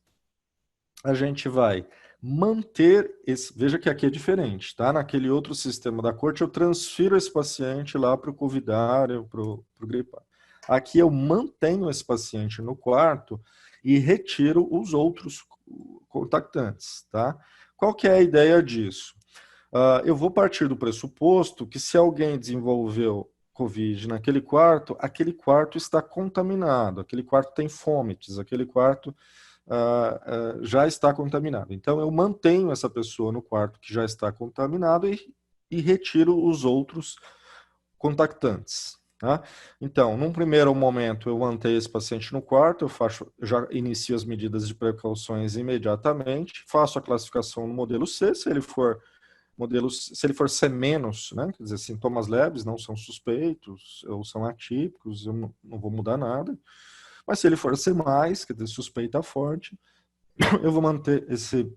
a gente vai manter esse... Veja que aqui é diferente, tá? Naquele outro sistema da corte, eu transfiro esse paciente lá para o covidário, para o gripal. Aqui eu mantenho esse paciente no quarto e retiro os outros contactantes, tá? Qual que é a ideia disso? Eu vou partir do pressuposto que se alguém desenvolveu Covid naquele quarto está contaminado, aquele quarto tem fomites, aquele quarto já está contaminado. Então, eu mantenho essa pessoa no quarto que já está contaminado e retiro os outros contactantes. Tá? Então, num primeiro momento, eu mantenho esse paciente no quarto, já inicio as medidas de precauções imediatamente, faço a classificação no modelo C, se ele for C-, né, quer dizer, sintomas leves, não são suspeitos ou são atípicos, eu não vou mudar nada. Mas se ele for C+, quer dizer, suspeita forte, eu vou manter esse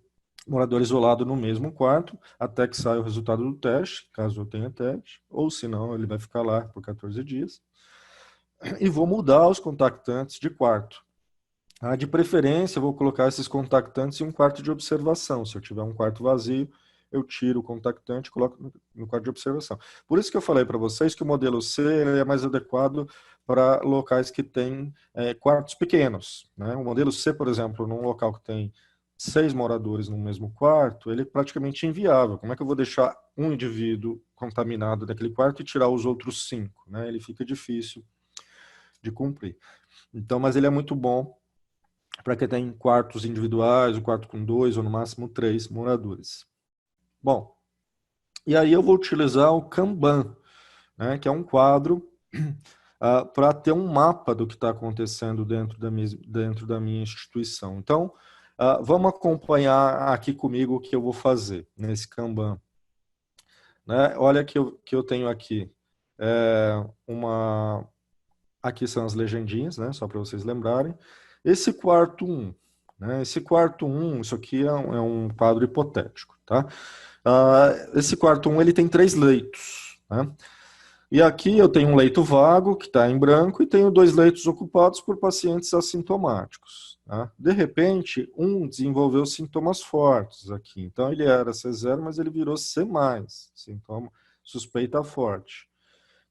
morador isolado no mesmo quarto até que saia o resultado do teste, caso eu tenha teste, ou se não, ele vai ficar lá por 14 dias. E vou mudar os contactantes de quarto. De preferência, eu vou colocar esses contactantes em um quarto de observação. Se eu tiver um quarto vazio, eu tiro o contactante e coloco no quarto de observação. Por isso que eu falei para vocês que o modelo C é mais adequado para locais que têm quartos pequenos. Né? O modelo C, por exemplo, num local que tem 6 moradores no mesmo quarto, ele é praticamente inviável. Como é que eu vou deixar um indivíduo contaminado daquele quarto e tirar os outros 5? Né? Ele fica difícil de cumprir. Então, mas ele é muito bom para quem tem quartos individuais, o quarto com 2 ou no máximo 3 moradores. Bom, e aí eu vou utilizar o Kanban, né, que é um quadro para ter um mapa do que está acontecendo dentro da minha instituição. Então, vamos acompanhar aqui comigo o que eu vou fazer nesse Kanban. Né? Olha que eu tenho aqui. Aqui são as legendinhas, né, só para vocês lembrarem. Esse quarto 1, né, isso aqui é um quadro hipotético, tá? Esse quarto 1, ele tem 3 leitos, né? E aqui eu tenho um leito vago, que está em branco, e tenho 2 leitos ocupados por pacientes assintomáticos. Tá? De repente, um desenvolveu sintomas fortes aqui. Então, ele era C0, mas ele virou C+, sintoma suspeita forte.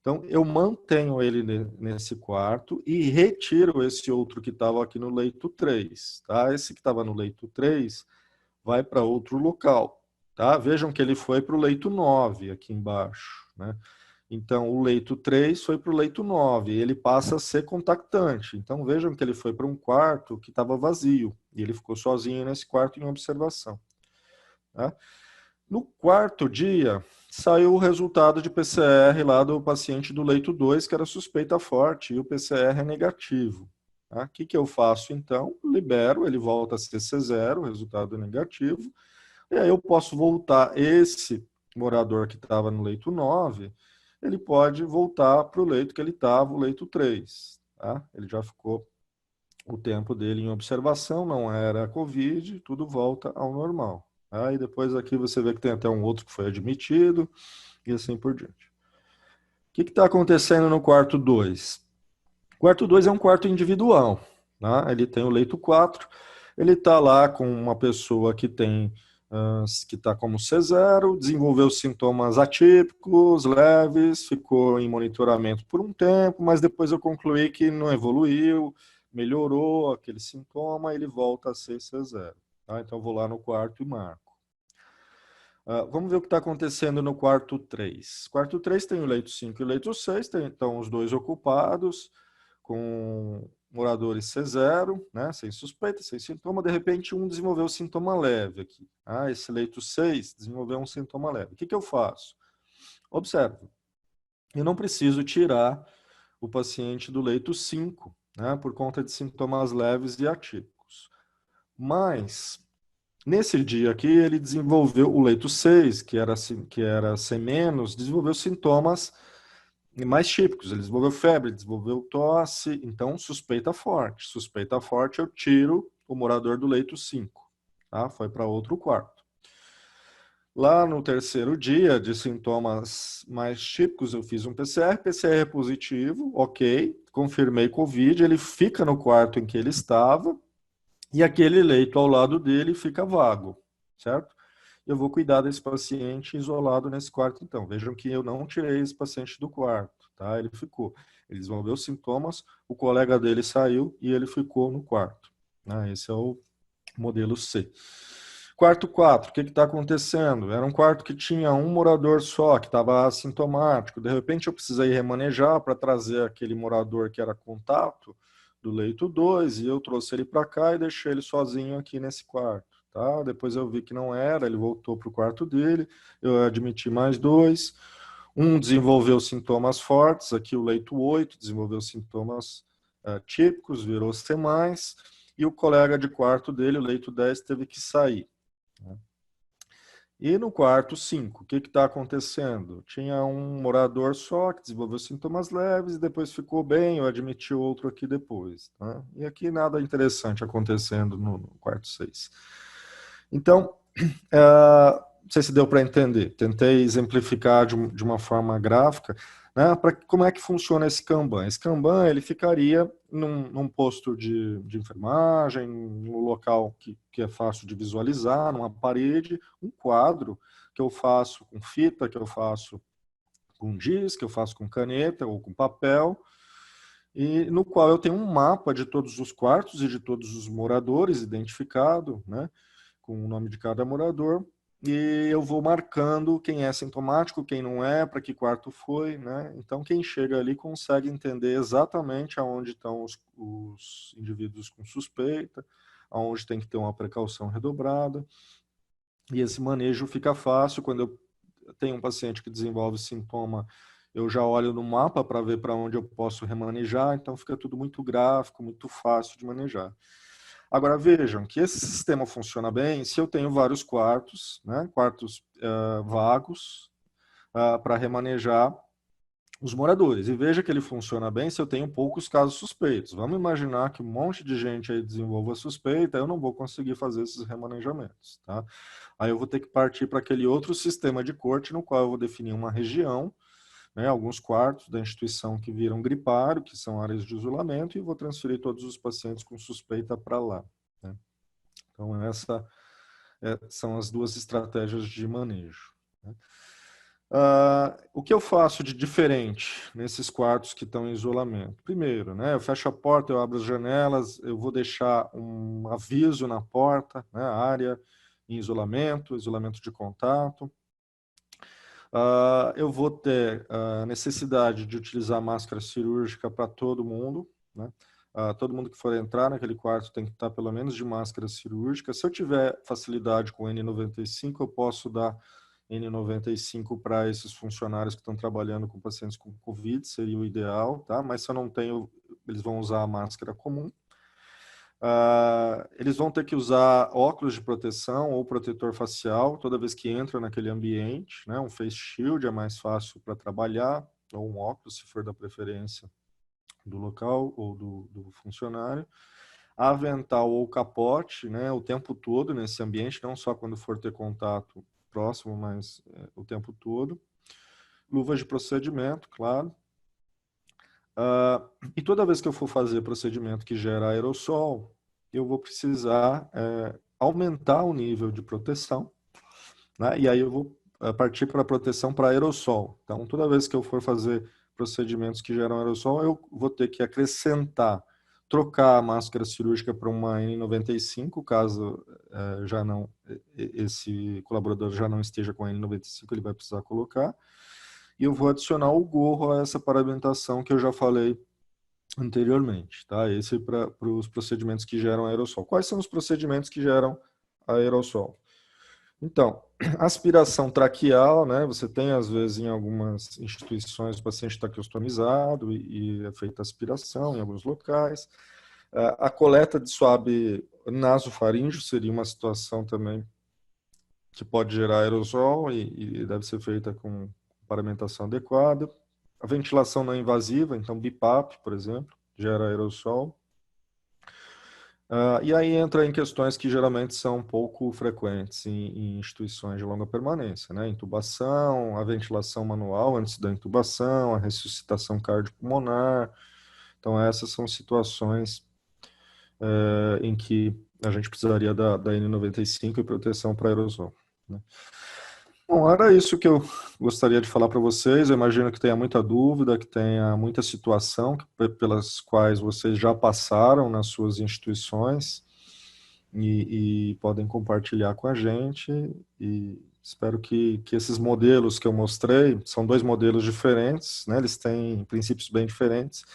Então, eu mantenho ele nesse quarto e retiro esse outro que estava aqui no leito 3. Tá? Esse que estava no leito 3 vai para outro local. Tá? Vejam que ele foi para o leito 9 aqui embaixo. Né? Então, o leito 3 foi para o leito 9, e ele passa a ser contactante. Então, vejam que ele foi para um quarto que estava vazio, e ele ficou sozinho nesse quarto em observação. Tá? No quarto dia, saiu o resultado de PCR lá do paciente do leito 2, que era suspeita forte, e o PCR é negativo. Tá? O que eu faço, então? Libero, ele volta a ser C0, o resultado é negativo, e aí eu posso voltar esse morador que estava no leito 9, ele pode voltar para o leito que ele estava, o leito 3. Tá? Ele já ficou o tempo dele em observação, não era Covid, tudo volta ao normal. Tá? E depois aqui você vê que tem até um outro que foi admitido, e assim por diante. O que está acontecendo no quarto 2? O quarto 2 é um quarto individual. Tá? Ele tem o leito 4, ele está lá com uma pessoa que tem que está como C0, desenvolveu sintomas atípicos, leves, ficou em monitoramento por um tempo, mas depois eu concluí que não evoluiu, melhorou aquele sintoma, ele volta a ser C0. Tá? Então, eu vou lá no quarto e marco. Vamos ver o que está acontecendo no quarto 3. Quarto 3 tem o leito 5 e o leito 6, então os dois ocupados, com moradores C0, né, sem suspeita, sem sintoma, de repente um desenvolveu sintoma leve aqui. Esse leito 6 desenvolveu um sintoma leve. O que eu faço? Observe, eu não preciso tirar o paciente do leito 5, né, por conta de sintomas leves e atípicos. Mas, nesse dia aqui, ele desenvolveu o leito 6, que era C-, desenvolveu sintomas mais típicos. Ele desenvolveu febre, desenvolveu tosse, então suspeita forte. Suspeita forte, eu tiro o morador do leito 5. Tá? Foi para outro quarto. Lá no terceiro dia de sintomas mais típicos, eu fiz um PCR, PCR positivo, ok, confirmei Covid, ele fica no quarto em que ele estava, e aquele leito ao lado dele fica vago, certo? Eu vou cuidar desse paciente isolado nesse quarto, então. Vejam que eu não tirei esse paciente do quarto, tá? Ele ficou. Ele desenvolveu sintomas, o colega dele saiu e ele ficou no quarto. Esse é o modelo C. Quarto 4, o que está acontecendo? Era um quarto que tinha um morador só, que estava assintomático. De repente eu precisei remanejar para trazer aquele morador que era contato do leito 2, e eu trouxe ele para cá e deixei ele sozinho aqui nesse quarto. Tá? Depois eu vi que não era, ele voltou para o quarto dele, eu admiti mais 2. Um desenvolveu sintomas fortes, aqui o leito 8 desenvolveu sintomas típicos, virou C+, e o colega de quarto dele, o leito 10, teve que sair. E no quarto 5, o que está acontecendo? Tinha um morador só que desenvolveu sintomas leves e depois ficou bem, eu admiti outro aqui depois. Tá? E aqui nada interessante acontecendo no quarto 6. Então, não sei se deu para entender. Tentei exemplificar de uma forma gráfica, né, para como é que funciona esse Kanban. Esse Kanban, ele ficaria num posto de enfermagem, num local que é fácil de visualizar, numa parede, um quadro que eu faço com fita, que eu faço com giz, que eu faço com caneta ou com papel, e no qual eu tenho um mapa de todos os quartos e de todos os moradores identificado, né, com o nome de cada morador, e eu vou marcando quem é sintomático, quem não é, para que quarto foi, né? Então, quem chega ali consegue entender exatamente aonde estão os indivíduos com suspeita, aonde tem que ter uma precaução redobrada, e esse manejo fica fácil. Quando eu tenho um paciente que desenvolve sintoma, eu já olho no mapa para ver para onde eu posso remanejar, então fica tudo muito gráfico, muito fácil de manejar. Agora, vejam que esse sistema funciona bem se eu tenho vários quartos, né, quartos vagos, para remanejar os moradores. E veja que ele funciona bem se eu tenho poucos casos suspeitos. Vamos imaginar que um monte de gente aí desenvolva suspeita, eu não vou conseguir fazer esses remanejamentos. Tá? Aí eu vou ter que partir para aquele outro sistema de corte no qual eu vou definir uma região, né, alguns quartos da instituição que viram gripário, que são áreas de isolamento, e vou transferir todos os pacientes com suspeita para lá, né? Então, são as duas estratégias de manejo, né? O que eu faço de diferente nesses quartos que estão em isolamento? Primeiro, né, eu fecho a porta, eu abro as janelas, eu vou deixar um aviso na porta, né, área em isolamento, isolamento de contato. Eu vou ter a necessidade de utilizar máscara cirúrgica para todo mundo, né? Todo mundo que for entrar naquele quarto tem que estar pelo menos de máscara cirúrgica. Se eu tiver facilidade com N95, eu posso dar N95 para esses funcionários que estão trabalhando com pacientes com Covid, seria o ideal, tá? Mas se eu não tenho, eles vão usar a máscara comum. Eles vão ter que usar óculos de proteção ou protetor facial toda vez que entram naquele ambiente, né? Um face shield é mais fácil para trabalhar, ou um óculos, se for da preferência do local ou do funcionário. Avental ou capote, né? O tempo todo nesse ambiente, não só quando for ter contato próximo, mas o tempo todo. Luvas de procedimento, claro. E toda vez que eu for fazer procedimento que gera aerossol, eu vou precisar aumentar o nível de proteção, né? E aí eu vou partir para a proteção para aerossol. Então, toda vez que eu for fazer procedimentos que geram aerossol, eu vou ter que acrescentar, trocar a máscara cirúrgica para uma N95, caso esse colaborador já não esteja com a N95, ele vai precisar colocar. E eu vou adicionar o gorro a essa paramentação que eu já falei anteriormente, tá? Esse para os procedimentos que geram aerossol. Quais são os procedimentos que geram aerossol? Então, aspiração traqueal, né? Você tem, às vezes, em algumas instituições, o paciente está customizado e é feita aspiração em alguns locais. A coleta de suave nasofaríngeo seria uma situação também que pode gerar aerosol e deve ser feita com paramentação adequada. A ventilação não invasiva, então BIPAP, por exemplo, gera aerossol. E aí entra em questões que geralmente são pouco frequentes em instituições de longa permanência, né? Intubação, a ventilação manual antes da intubação, a ressuscitação cardiopulmonar. Então, essas são situações em que a gente precisaria da N95 e proteção para aerosol, né? Bom, era isso que eu gostaria de falar para vocês. Eu imagino que tenha muita dúvida, que tenha muita situação pelas quais vocês já passaram nas suas instituições e podem compartilhar com a gente. E espero que esses modelos que eu mostrei, são dois modelos diferentes, né? Eles têm princípios bem diferentes.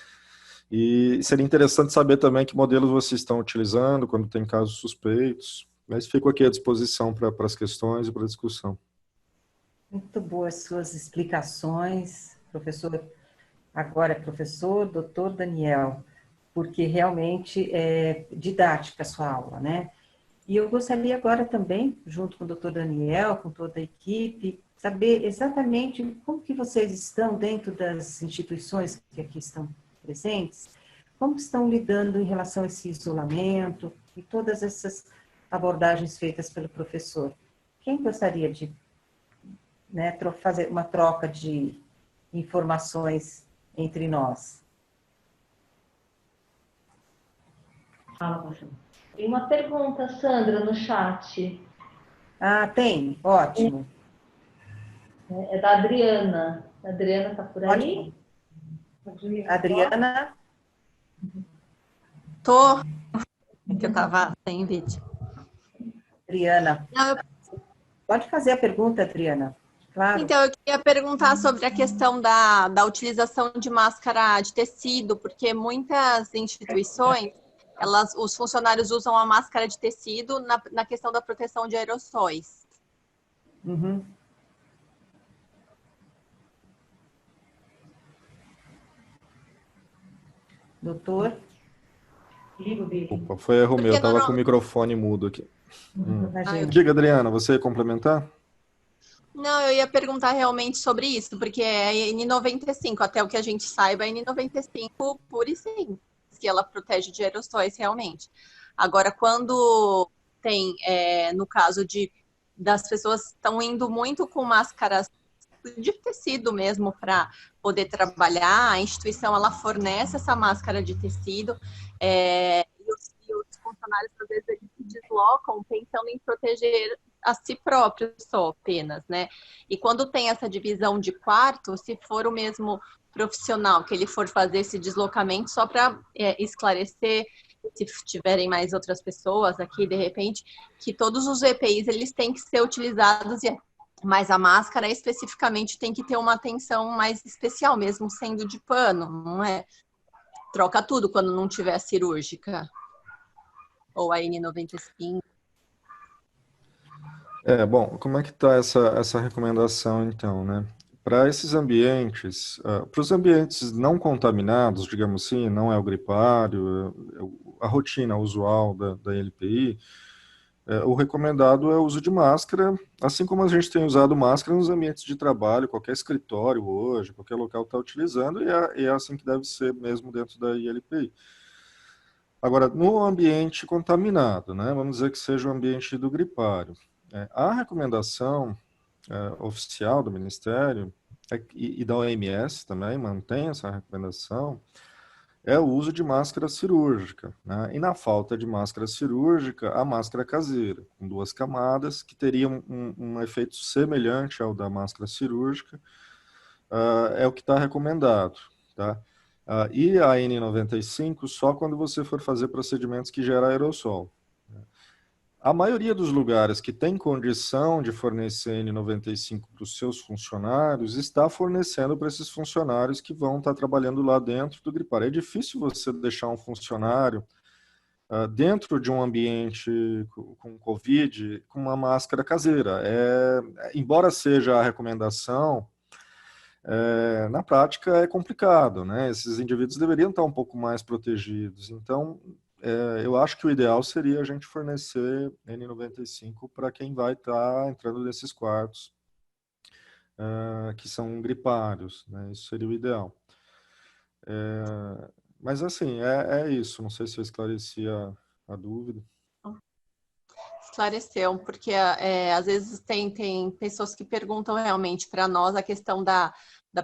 E seria interessante saber também que modelos vocês estão utilizando quando tem casos suspeitos. Mas fico aqui à disposição para as questões e para a discussão. Muito boas suas explicações, professor. Agora é professor, doutor Daniel, porque realmente é didática a sua aula, né? E eu gostaria agora também, junto com o doutor Daniel, com toda a equipe, saber exatamente como que vocês estão dentro das instituições que aqui estão presentes, como estão lidando em relação a esse isolamento e todas essas abordagens feitas pelo professor. Quem gostaria de, né, fazer uma troca de informações entre nós? Fala, professor. Tem uma pergunta, Sandra, no chat. Tem, ótimo. É da Adriana. A Adriana está por aí? Ótimo. Adriana? Tô, que eu estava sem vídeo. Adriana. Pode fazer a pergunta, Adriana. Claro. Então, eu queria perguntar sobre a questão da utilização de máscara de tecido, porque muitas instituições, os funcionários usam a máscara de tecido na questão da proteção de aerossóis. Uhum. Doutor? Opa, foi erro meu, eu estava com o microfone mudo aqui. Diga, Adriana, você ia complementar? Não, eu ia perguntar realmente sobre isso, porque é N95, até o que a gente saiba, é N95 pura e simples, que ela protege de aerossóis realmente. Agora, quando tem, no caso das pessoas estão indo muito com máscaras de tecido mesmo para poder trabalhar. A instituição ela fornece essa máscara de tecido, e os funcionários às vezes eles se deslocam pensando em proteger a si próprios só apenas, né? E quando tem essa divisão de quarto, se for o mesmo profissional que ele for fazer esse deslocamento, só para esclarecer, se tiverem mais outras pessoas aqui, de repente, que todos os EPIs eles têm que ser utilizados, mas a máscara especificamente tem que ter uma atenção mais especial, mesmo sendo de pano, não é? Troca tudo quando não tiver cirúrgica. Ou a N95. Bom, como é que está essa recomendação, então, né? Para esses ambientes, para os ambientes não contaminados, digamos assim, não é o gripário, a rotina usual da LPI, o recomendado é o uso de máscara, assim como a gente tem usado máscara nos ambientes de trabalho, qualquer escritório hoje, qualquer local está utilizando, e é assim que deve ser mesmo dentro da ILPI. Agora, no ambiente contaminado, né, vamos dizer que seja o ambiente do gripário, a recomendação oficial do Ministério e da OMS também mantém essa recomendação, é o uso de máscara cirúrgica, né? E na falta de máscara cirúrgica, a máscara caseira, com 2 camadas, que teria um efeito semelhante ao da máscara cirúrgica, é o que está recomendado, tá? E a N95 só quando você for fazer procedimentos que geram aerossol. A maioria dos lugares que tem condição de fornecer N95 para os seus funcionários, está fornecendo para esses funcionários que vão estar trabalhando lá dentro do gripário. É difícil você deixar um funcionário dentro de um ambiente com Covid com uma máscara caseira. Embora seja a recomendação, na prática é complicado, né? Esses indivíduos deveriam estar um pouco mais protegidos. Então, eu acho que o ideal seria a gente fornecer N95 para quem vai estar entrando nesses quartos que são gripários, né? Isso seria o ideal. Mas assim, é isso. Não sei se eu esclareci a dúvida. Esclareceu, porque às vezes tem pessoas que perguntam realmente para nós a questão da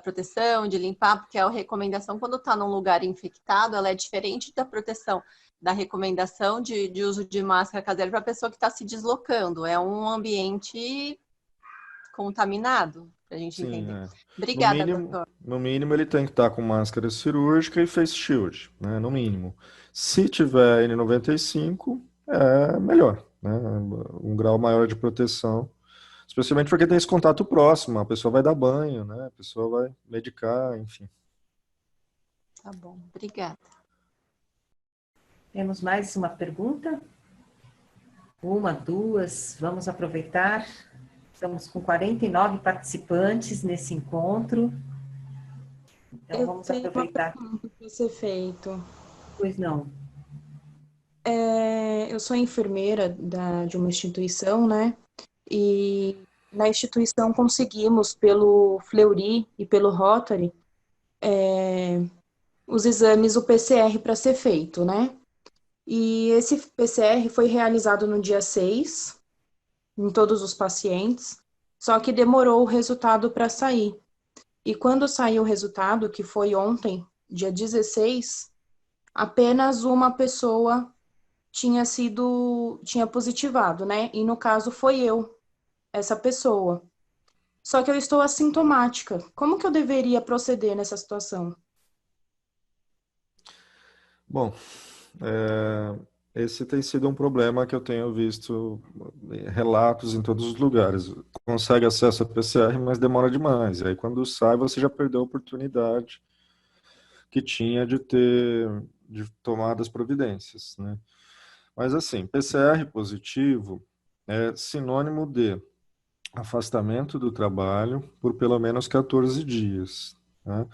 proteção, de limpar, porque a recomendação, quando está num lugar infectado, ela é diferente da proteção, da recomendação de uso de máscara caseira para a pessoa que está se deslocando. É um ambiente contaminado, para a gente Sim, entender. Obrigada, doutor. No mínimo, ele tem que estar com máscara cirúrgica e face shield, né? No mínimo. Se tiver N95, é melhor, né? Um grau maior de proteção. Especialmente porque tem esse contato próximo, a pessoa vai dar banho, né? A pessoa vai medicar, enfim. Tá bom, obrigada. Temos mais uma pergunta? 1, 2, vamos aproveitar. Estamos com 49 participantes nesse encontro. Então, vamos aproveitar. Uma pergunta para ser feito. Pois não. Eu sou enfermeira de uma instituição, né? E na instituição conseguimos, pelo Fleury e pelo Rotary, os exames, o PCR para ser feito, né? E esse PCR foi realizado no dia 6, em todos os pacientes, só que demorou o resultado para sair. E quando saiu o resultado, que foi ontem, dia 16, apenas uma pessoa tinha positivado, né? E no caso foi eu, essa pessoa. Só que eu estou assintomática. Como que eu deveria proceder nessa situação? Bom, esse tem sido um problema que eu tenho visto relatos em todos os lugares. Consegue acesso a PCR, mas demora demais. E aí, quando sai, você já perdeu a oportunidade que tinha de tomar as providências, né? Mas, assim, PCR positivo é sinônimo de afastamento do trabalho por pelo menos 14 dias, né?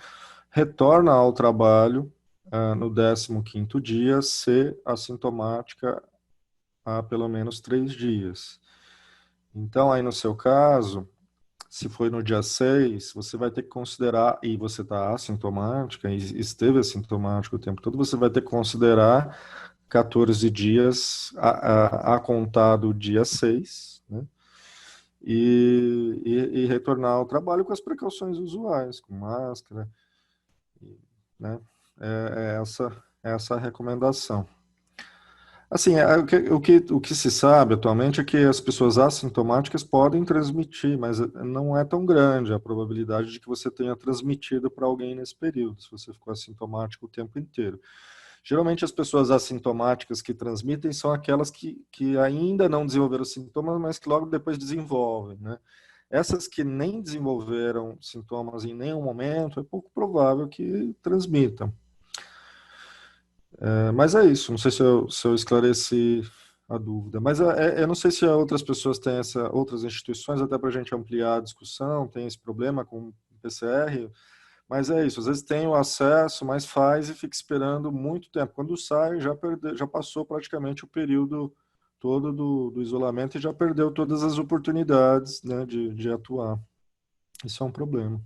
Retorna ao trabalho no 15º dia, se assintomática há pelo menos 3 dias. Então, aí no seu caso, se foi no dia 6, você vai ter que considerar, e você está assintomática, e esteve assintomático o tempo todo, você vai ter que considerar 14 dias a contar do dia 6, né? E e retornar ao trabalho com as precauções usuais, com máscara, né? Essa a recomendação. Assim, o que se sabe atualmente é que as pessoas assintomáticas podem transmitir, mas não é tão grande a probabilidade de que você tenha transmitido para alguém nesse período, se você ficou assintomático o tempo inteiro. Geralmente as pessoas assintomáticas que transmitem são aquelas que ainda não desenvolveram sintomas, mas que logo depois desenvolvem, né? Essas que nem desenvolveram sintomas em nenhum momento, é pouco provável que transmitam. Mas é isso, não sei se eu esclareci a dúvida. Mas eu não sei se outras pessoas têm outras instituições, até para a gente ampliar a discussão, tem esse problema com o PCR, mas é isso, às vezes tem o acesso, mas faz e fica esperando muito tempo. Quando sai, já passou praticamente o período todo do isolamento e já perdeu todas as oportunidades, né, de atuar. Isso é um problema.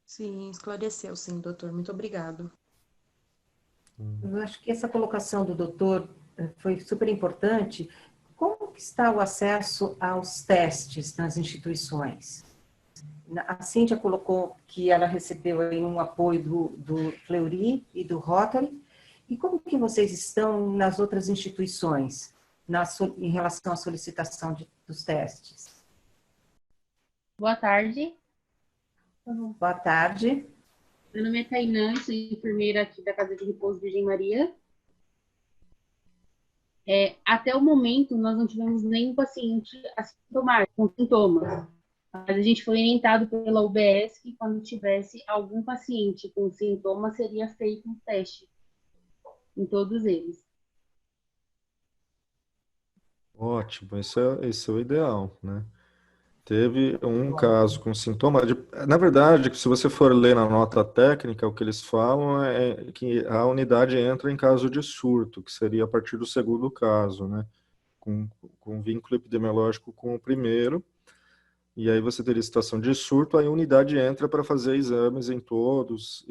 Sim, esclareceu, sim, doutor. Muito obrigado. Eu acho que essa colocação do doutor foi super importante. Como que está o acesso aos testes nas instituições? A Cíntia colocou que ela recebeu aí um apoio do Fleury e do Rotary. E como que vocês estão nas outras instituições em relação à solicitação dos testes? Boa tarde. Boa tarde. Meu nome é Tainã, sou enfermeira aqui da Casa de Repouso Virgem Maria. Até o momento, nós não tivemos nenhum paciente assintomático, com sintomas. Mas a gente foi orientado pela UBS que quando tivesse algum paciente com sintomas, seria feito um teste em todos eles. Ótimo, esse é o ideal, né? Teve um caso com sintoma. Na verdade, se você for ler na nota técnica, o que eles falam é que a unidade entra em caso de surto, que seria a partir do segundo caso, né? Com vínculo epidemiológico com o primeiro. E aí você teria situação de surto, aí a unidade entra para fazer exames em todos,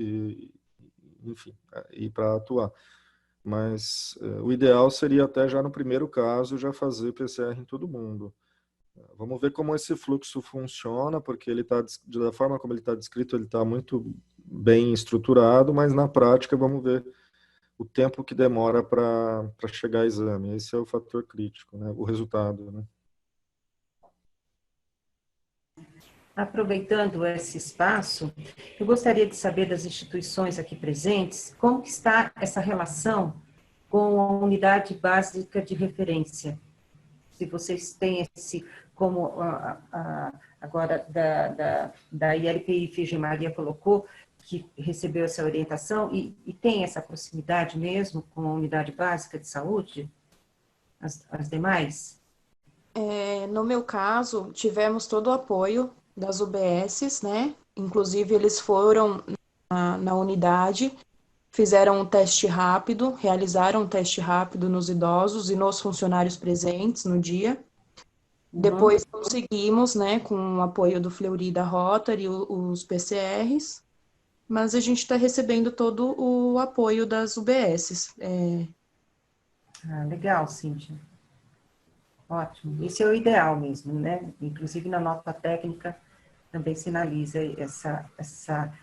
enfim, e para atuar. Mas o ideal seria até já no primeiro caso já fazer PCR em todo mundo. Vamos ver como esse fluxo funciona, porque ele está, da forma como ele está descrito, ele está muito bem estruturado, mas na prática vamos ver o tempo que demora para chegar a exame. Esse é o fator crítico, né? O resultado, né? Aproveitando esse espaço, eu gostaria de saber das instituições aqui presentes, como que está essa relação com a unidade básica de referência? Se vocês têm como agora da ILPI Virgem Maria colocou, que recebeu essa orientação, e tem essa proximidade mesmo com a unidade básica de saúde, as demais? No meu caso, tivemos todo o apoio das UBSs, né? Inclusive, eles foram na unidade, fizeram um teste rápido, realizaram um teste rápido nos idosos e nos funcionários presentes no dia. Depois conseguimos, né, com o apoio do Fleury e da Rotary, os PCRs, mas a gente está recebendo todo o apoio das UBSs. Legal, Cíntia. Ótimo. Esse é o ideal mesmo, né? Inclusive na nota técnica também sinaliza essa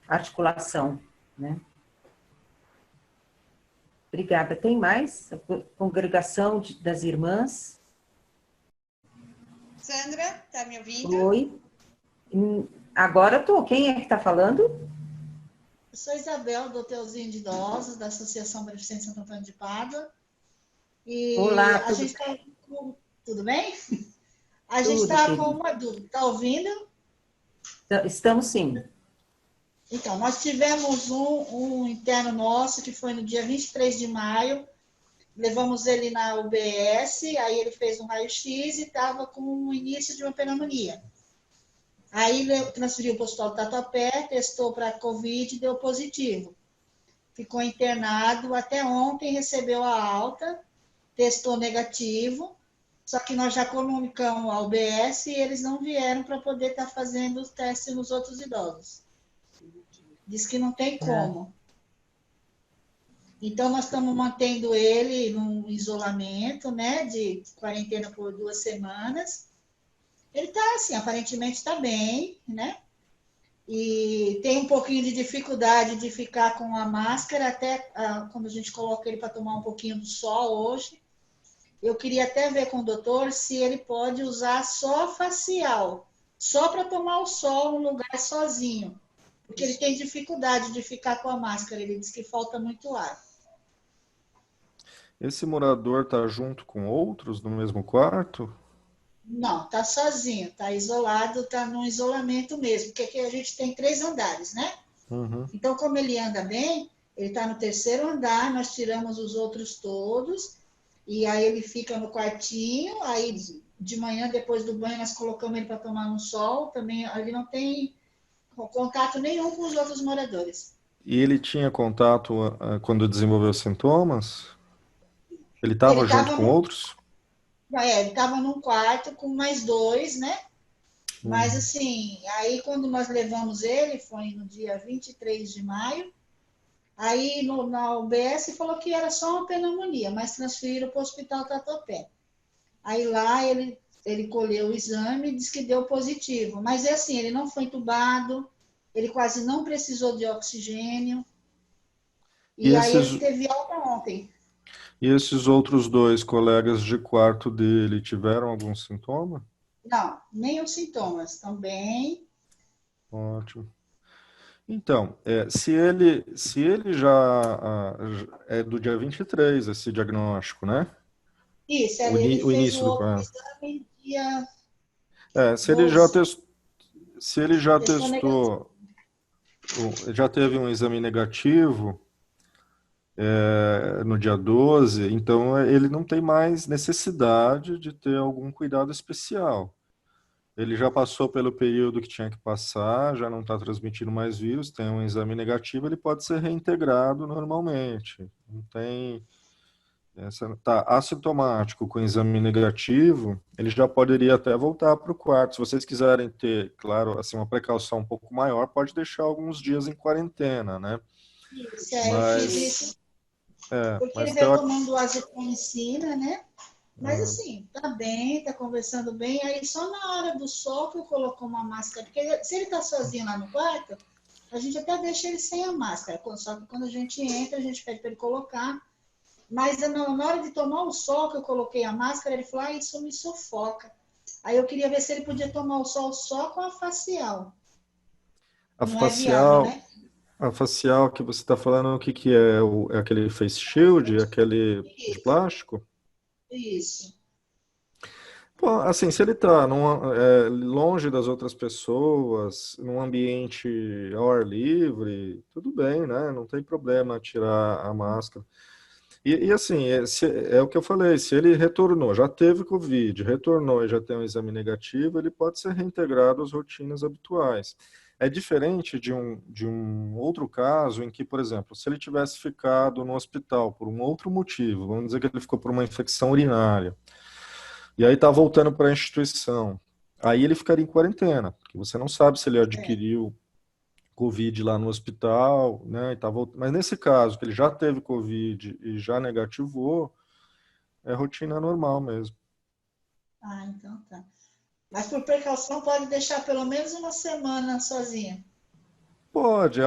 articulação, né? Obrigada. Tem mais? A congregação das irmãs? Sandra, tá me ouvindo? Oi. Agora estou. Quem é que está falando? Eu sou Isabel, do Hotelzinho de Idosos, da Associação Beneficente Santo Antônio de Pádua. E Olá, a gente está com... Tudo bem? A gente Tudo, está querido. com uma dúvida. Está ouvindo? Estamos sim. Então, nós tivemos um interno nosso, que foi no dia 23 de maio. Levamos ele na UBS, aí ele fez um raio-x e estava com o início de uma pneumonia. Aí transferiu para o Hospital do Tatuapé, testou para Covid e deu positivo. Ficou internado até ontem, recebeu a alta, testou negativo, só que nós já comunicamos ao UBS e eles não vieram para poder estar fazendo os testes nos outros idosos. Diz que não tem como. Então, nós estamos mantendo ele num isolamento, né, de quarentena por 2 semanas. Ele está assim, aparentemente está bem, né? E tem um pouquinho de dificuldade de ficar com a máscara, até quando a gente coloca ele para tomar um pouquinho do sol hoje. Eu queria até ver com o doutor se ele pode usar só facial, só para tomar o sol num lugar sozinho, porque ele tem dificuldade de ficar com a máscara, ele diz que falta muito ar. Esse morador está junto com outros no mesmo quarto? Não, tá sozinho, tá isolado, tá num isolamento mesmo, porque aqui a gente tem 3 andares, né? Uhum. Então, como ele anda bem, ele está no 3º andar, nós tiramos os outros todos, e aí ele fica no quartinho, aí de manhã, depois do banho, nós colocamos ele para tomar no sol, também ele não tem contato nenhum com os outros moradores. E ele tinha contato quando desenvolveu sintomas? Ele Ele estava junto estava com outros? ele estava num quarto com mais 2, né? Mas Uhum. assim, aí quando nós levamos ele, foi no dia 23 de maio, aí na UBS falou que era só uma pneumonia, mas transferiram para o Hospital Tatuapé. Aí lá ele colheu o exame e disse que deu positivo. Mas é assim, ele não foi entubado, ele quase não precisou de oxigênio. E E aí esses, ele teve alta ontem. e esses outros dois colegas de quarto dele tiveram algum sintoma? Não, nenhum sintomas. Também. Ótimo. Então, se ele é do dia 23, esse diagnóstico, né? Isso, O ele fez o início do outro quadro. exame dia Se ele já 12. testou, se ele já Testou negativo. testou, já teve um exame negativo, no dia 12, então ele não tem mais necessidade de ter algum cuidado especial. Ele já passou pelo período que tinha que passar, já não está transmitindo mais vírus, tem um exame negativo, ele pode ser reintegrado normalmente. Não tem. Tá assintomático com exame negativo, ele já poderia até voltar para o quarto. Se vocês quiserem ter, claro, assim, uma precaução um pouco maior, pode deixar alguns dias em quarentena, né? Isso, eu fiz Mas, isso porque ele mas veio tomando azitromicina, né? Mas ah, assim, tá bem, tá conversando bem. Aí só na hora do sol que eu coloco uma máscara, porque se ele tá sozinho lá no quarto, a gente até deixa ele sem a máscara. Só que quando a gente entra, a gente pede para ele colocar. Mas na hora de tomar o sol que eu coloquei a máscara, ele falou: isso me sufoca. Aí eu queria ver se ele podia tomar o sol só com a facial. a Não é viável, facial, né? a facial que você está falando, o que que é? É aquele face shield, aquele de Isso, plástico? isso. Pô, assim, se ele está longe das outras pessoas, num ambiente ao ar livre, tudo bem, né? Não tem problema tirar a máscara. E assim, é o que eu falei, se ele retornou, já teve Covid, retornou e já tem um exame negativo, ele pode ser reintegrado às rotinas habituais. É diferente de um outro caso em que, por exemplo, se ele tivesse ficado no hospital por um outro motivo, vamos dizer que ele ficou por uma infecção urinária, e aí está voltando para a instituição, aí ele ficaria em quarentena, porque você não sabe se ele É. adquiriu Covid lá no hospital, né? Mas nesse caso, que ele já teve Covid e já negativou, é rotina normal mesmo. Ah, então tá. Mas por precaução pode deixar pelo menos uma semana sozinha. Pode,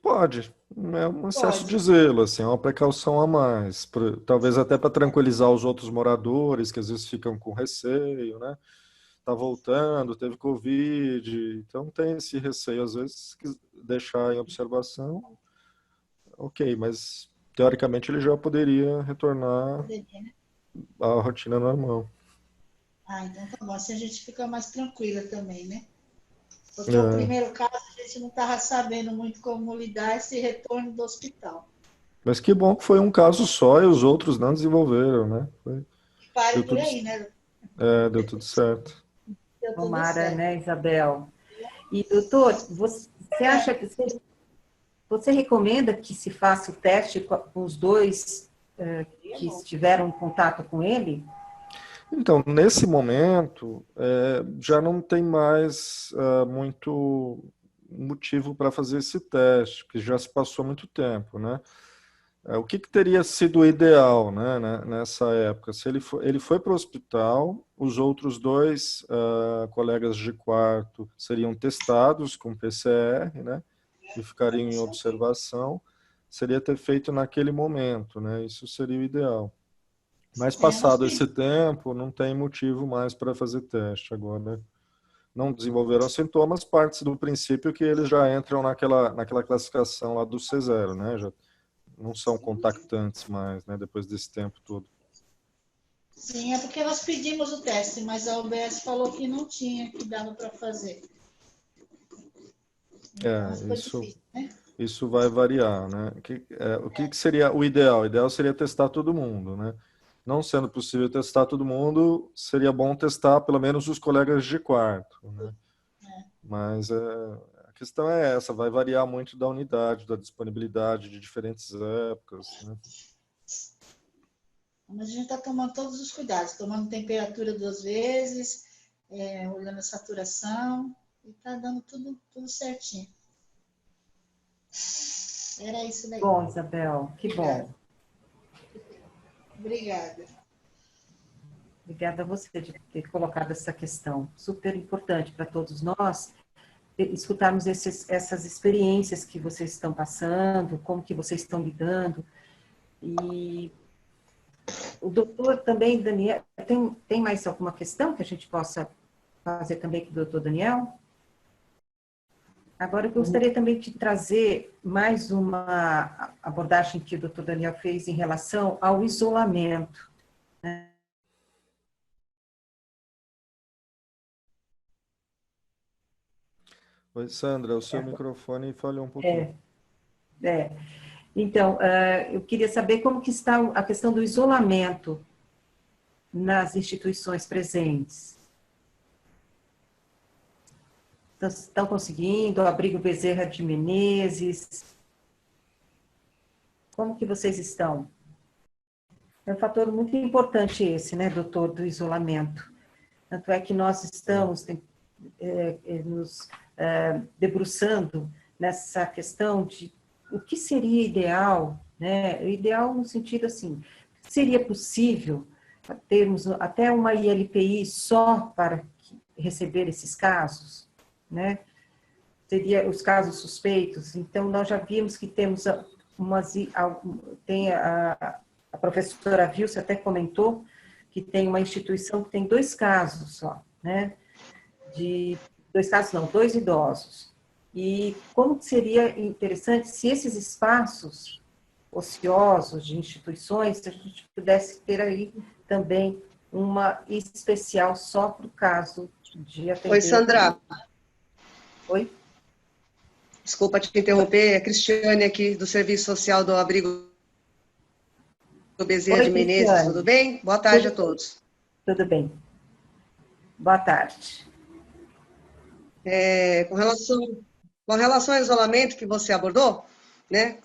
pode. É um excesso de Pode. zelo, assim, é uma precaução a mais. Talvez até para tranquilizar os outros moradores, que às vezes ficam com receio, né? Tá voltando, teve Covid, então tem esse receio. Às vezes, deixar em observação, ok, mas teoricamente ele já poderia retornar Poderia, né? à rotina normal. Ah, então tá bom. Assim a gente fica mais tranquila também, né? Porque o É, primeiro caso a gente não estava sabendo muito como lidar esse retorno do hospital. mas que bom que foi um caso só e os outros não desenvolveram, né? E pare Deu por tudo, aí, né? deu tudo certo. Deu tudo Tomara, certo. né, Isabel? E, doutor, você acha que você recomenda que se faça o teste com os dois que estiveram em contato com ele? Então, nesse momento, já não tem mais muito motivo para fazer esse teste, porque já se passou muito tempo, né? O que teria sido ideal, né, nessa época? Se ele foi para o hospital, os outros dois colegas de quarto seriam testados com PCR, né, e ficariam em observação. Seria ter feito naquele momento, né? Isso seria o ideal. Mas passado esse tempo, não tem motivo mais para fazer teste agora, né? Não desenvolveram sintomas, parte do princípio que eles já entram naquela classificação lá do C0, né? Já não são contactantes mais, né? Depois desse tempo todo. Sim, é porque nós pedimos o teste, mas a UBS falou que não tinha, que dava para fazer. Então, ficou difícil, né? Isso vai variar, né? O que seria o ideal? O ideal seria testar todo mundo, né? Não sendo possível testar todo mundo, seria bom testar pelo menos os colegas de quarto, né? Mas a questão é essa, vai variar muito da unidade, da disponibilidade de diferentes épocas, né? Mas a gente está tomando todos os cuidados, tomando temperatura 2 vezes, olhando a saturação, e está dando tudo certinho. Era isso daí. Bom, Isabel, que bom. Obrigada. Obrigada a você de ter colocado essa questão. Super importante para todos nós escutarmos essas experiências que vocês estão passando, como que vocês estão lidando. E o doutor também, Daniel, tem mais alguma questão que a gente possa fazer também com o doutor Daniel? Agora, eu gostaria também de trazer mais uma abordagem que o doutor Daniel fez em relação ao isolamento, né? Oi, Sandra, o seu microfone falhou um pouquinho. Então, eu queria saber como que está a questão do isolamento nas instituições presentes. Estão conseguindo? O Abrigo Bezerra de Menezes? Como que vocês estão? É um fator muito importante esse, né, doutor, do isolamento. Tanto é que nós estamos nos debruçando nessa questão de o que seria ideal, né? O ideal no sentido assim, seria possível termos até uma ILPI só para receber esses casos, né? Seria os casos suspeitos. Então, nós já vimos que temos tem a professora Vilce até comentou que tem uma instituição que tem 2 casos só, né? 2 casos não, 2 idosos. E como seria interessante se esses espaços ociosos de instituições, se a gente pudesse ter aí também uma especial só para o caso de atender... Oi, Sandra. Oi? Desculpa te interromper, é a Cristiane aqui do Serviço Social do Abrigo do Bezerra de Menezes, Cristiane. Tudo bem? Boa tarde a todos. Tudo bem. Boa tarde. Com relação ao isolamento que você abordou, né?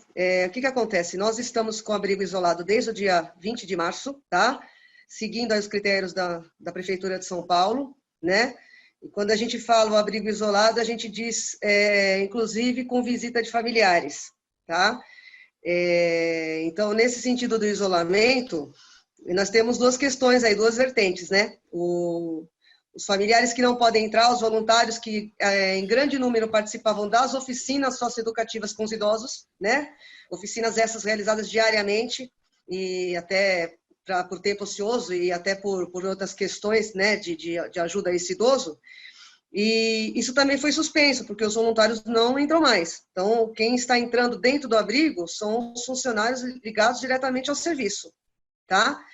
O que acontece? Nós estamos com o abrigo isolado desde o dia 20 de março, tá? Seguindo aí os critérios da Prefeitura de São Paulo, né? E quando a gente fala o abrigo isolado, a gente diz, inclusive, com visita de familiares, tá? Então, nesse sentido do isolamento, nós temos 2 questões aí, 2 vertentes, né? Os familiares que não podem entrar, os voluntários que, em grande número, participavam das oficinas socioeducativas com os idosos, né? Oficinas essas realizadas diariamente e até por tempo ocioso e até por outras questões, né, de ajuda a esse idoso. E isso também foi suspenso, porque os voluntários não entram mais. Então, quem está entrando dentro do abrigo são os funcionários ligados diretamente ao serviço, tá?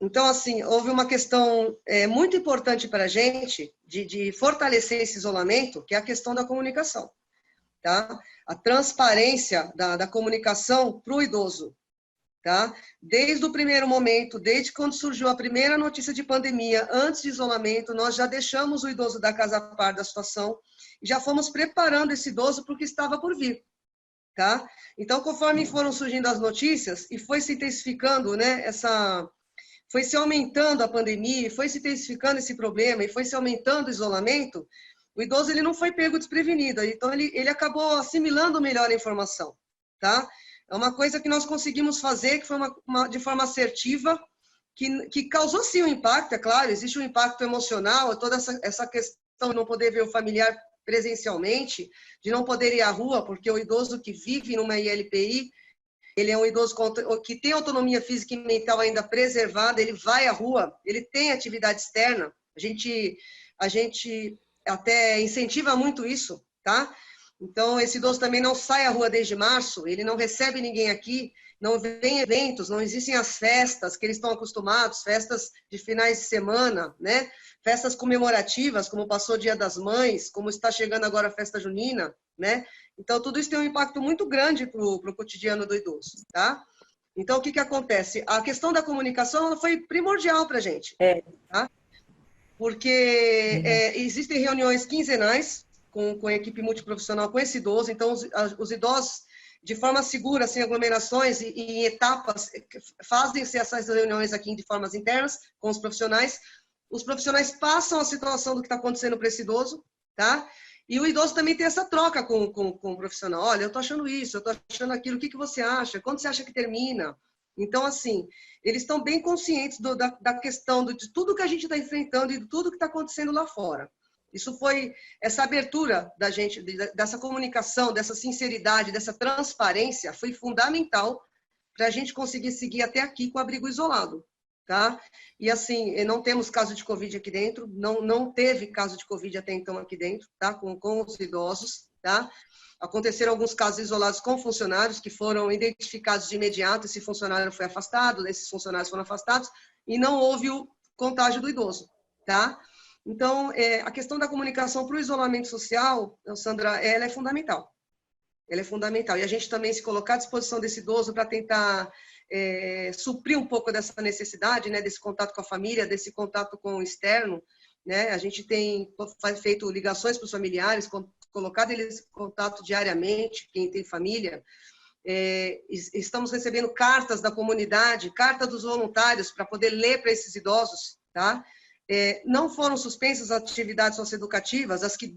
Então, assim, houve uma questão muito importante para a gente de fortalecer esse isolamento, que é a questão da comunicação, tá? A transparência da comunicação para o idoso, tá? Desde o primeiro momento, desde quando surgiu a primeira notícia de pandemia, antes de isolamento, nós já deixamos o idoso da casa a par da situação e já fomos preparando esse idoso para o que estava por vir, tá? Então, conforme foram surgindo as notícias e foi se intensificando, né, foi se aumentando a pandemia, foi se intensificando esse problema e foi se aumentando o isolamento, o idoso ele não foi pego desprevenido, então ele acabou assimilando melhor a informação, tá? É uma coisa que nós conseguimos fazer, que foi de forma assertiva, que causou sim um impacto, é claro, existe um impacto emocional, toda essa questão de não poder ver o familiar presencialmente, de não poder ir à rua, porque o idoso que vive numa ILPI, ele é um idoso que tem autonomia física e mental ainda preservada, ele vai à rua, ele tem atividade externa, a gente até incentiva muito isso, tá? Então, esse idoso também não sai à rua desde março, ele não recebe ninguém aqui, não vem eventos, não existem as festas que eles estão acostumados, festas de finais de semana, né? Festas comemorativas, como passou o Dia das Mães, como está chegando agora a festa junina, né? Então, tudo isso tem um impacto muito grande para o cotidiano do idoso, tá? Então, o que acontece? A questão da comunicação ela foi primordial para a gente, tá? Porque existem reuniões quinzenais com a equipe multiprofissional com esse idoso, então os idosos, de forma segura, sem aglomerações e em etapas, fazem-se essas reuniões aqui de formas internas com os profissionais passam a situação do que está acontecendo para esse idoso, tá? E o idoso também tem essa troca com o profissional. Olha, eu estou achando isso, eu estou achando aquilo, o que você acha? Quando você acha que termina? Então, assim, eles estão bem conscientes da questão de tudo que a gente está enfrentando e de tudo que está acontecendo lá fora. Isso foi, essa abertura da gente, dessa comunicação, dessa sinceridade, dessa transparência, foi fundamental para a gente conseguir seguir até aqui com o abrigo isolado, tá? E assim, não temos caso de Covid aqui dentro, não teve caso de Covid até então aqui dentro, tá? Com os idosos, tá? Aconteceram alguns casos isolados com funcionários que foram identificados de imediato, esse funcionário foi afastado, esses funcionários foram afastados, e não houve o contágio do idoso, tá? Então, a questão da comunicação para o isolamento social, Sandra, ela é fundamental. Ela é fundamental. E a gente também se colocar à disposição desse idoso para tentar suprir um pouco dessa necessidade, né, desse contato com a família, desse contato com o externo, né? A gente tem feito ligações para os familiares, colocado eles em contato diariamente, quem tem família. Estamos recebendo cartas da comunidade, carta dos voluntários para poder ler para esses idosos, tá? Não foram suspensas as atividades socioeducativas, as que